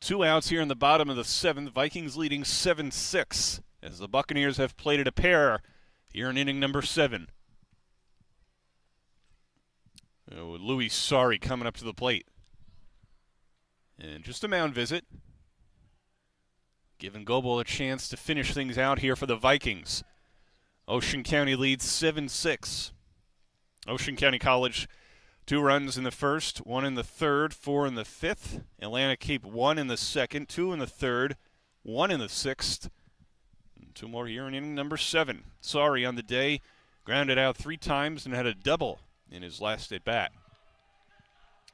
[SPEAKER 1] 2 outs here in the bottom of the seventh. Vikings leading 7-6. As the Buccaneers have plated a pair here in inning number 7. Louis Sorry coming up to the plate. And just a mound visit. Giving Goebel a chance to finish things out here for the Vikings. Ocean County leads 7-6. Ocean County College, 2 runs in the first, 1 in the third, 4 in the fifth. Atlantic Cape 1 in the second, 2 in the third, 1 in the sixth. 2 more here in inning number 7. Sorry on the day, grounded out 3 times and had a double in his last at bat.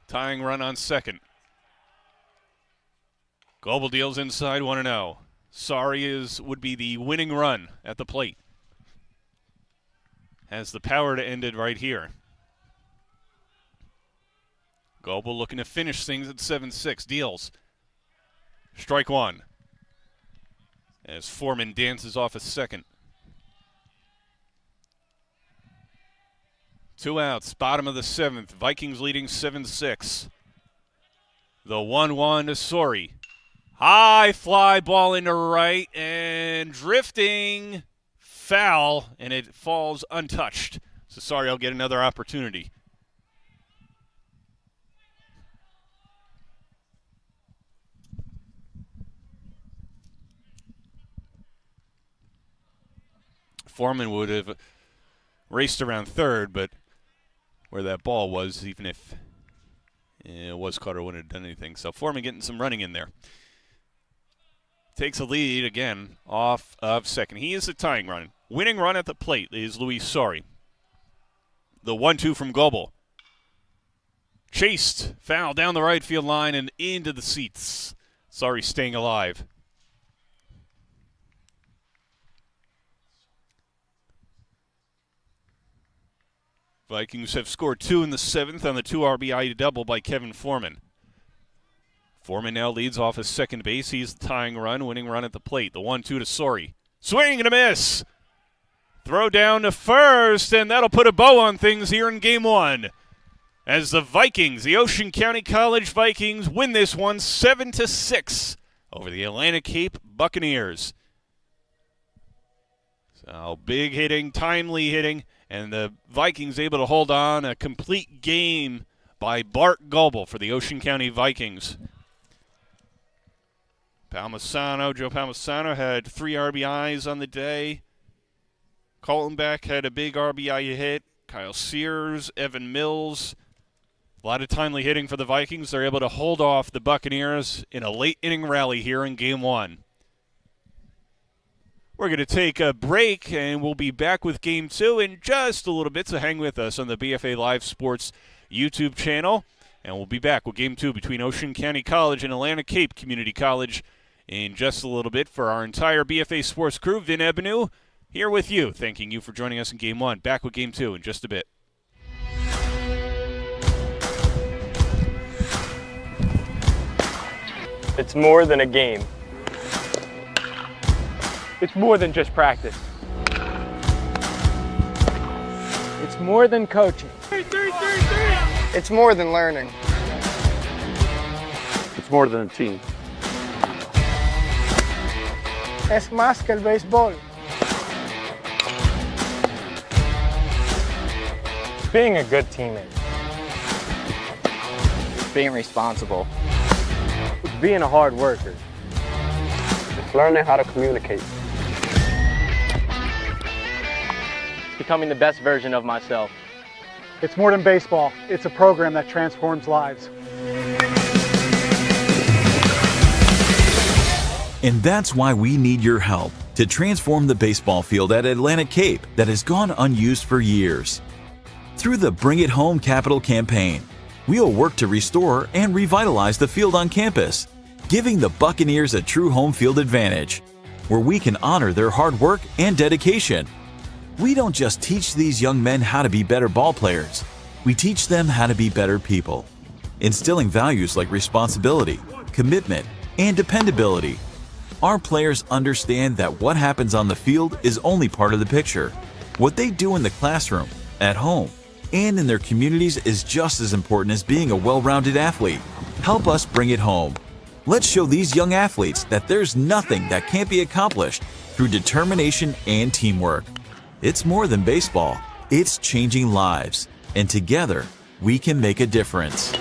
[SPEAKER 1] Tying run on second. Goebel deals inside 1-0. Sorry would be the winning run at the plate. Has the power to end it right here. Goebel looking to finish things at 7-6. Deals. Strike 1. as Foreman dances off a second. 2 outs, bottom of the 7th. Vikings leading 7-6. The 1-1 to Sori. High fly ball into right and drifting foul, and it falls untouched. So Sori will get another opportunity. Foreman would have raced around third, but where that ball was, even if it was caught, or wouldn't have done anything. So Foreman getting some running in there. Takes a lead again off of second. He is a tying run. Winning run at the plate is Luis Sori. The 1-2 from Goebel. Chased, foul down the right field line and into the seats. Sori staying alive. Vikings have scored 2 in the 7th on the 2 RBI double by Kevin Foreman. Foreman now leads off his second base. He's the tying run, winning run at the plate. The 1-2 to Sori. Swing and a miss. Throw down to first, and that'll put a bow on things here in Game 1. As the Vikings, the Ocean County College Vikings, win this one 7-6 over the Atlantic Cape Buccaneers. So big hitting, timely hitting, and the Vikings able to hold on. A complete game by Bart Goebel for the Ocean County Vikings. Joe Palmisano had 3 RBIs on the day. Kaltenbach had a big RBI hit. Kyle Sears, Evan Mills. A lot of timely hitting for the Vikings. They're able to hold off the Buccaneers in a late inning rally here in Game 1. We're going to take a break, and we'll be back with Game 2 in just a little bit, so hang with us on the BFA Live Sports YouTube channel. And we'll be back with Game 2 between Ocean County College and Atlantic Cape Community College in just a little bit. For our entire BFA Sports crew, Vin Ebenu here with you, thanking you for joining us in Game 1. Back with Game 2 in just a bit.
[SPEAKER 2] It's more than a game. It's more than just practice. It's more than coaching.
[SPEAKER 3] It's more than learning.
[SPEAKER 4] It's more than a team.
[SPEAKER 3] Es más que el béisbol.
[SPEAKER 2] It's being a good teammate.
[SPEAKER 5] Being responsible.
[SPEAKER 2] It's being a hard worker.
[SPEAKER 4] It's learning how to communicate.
[SPEAKER 2] It's becoming the best version of myself.
[SPEAKER 6] It's more than baseball. It's a program that transforms lives.
[SPEAKER 7] And that's why we need your help to transform the baseball field at Atlantic Cape that has gone unused for years. Through the Bring It Home Capital campaign, we'll work to restore and revitalize the field on campus, giving the Buccaneers a true home field advantage, where we can honor their hard work and dedication. We don't just teach these young men how to be better ball players, we teach them how to be better people, instilling values like responsibility, commitment, and dependability. Our players understand that what happens on the field is only part of the picture. What they do in the classroom, at home, and in their communities is just as important as being a well-rounded athlete. Help us bring it home. Let's show these young athletes that there's nothing that can't be accomplished through determination and teamwork. It's more than baseball. It's changing lives. And together, we can make a difference.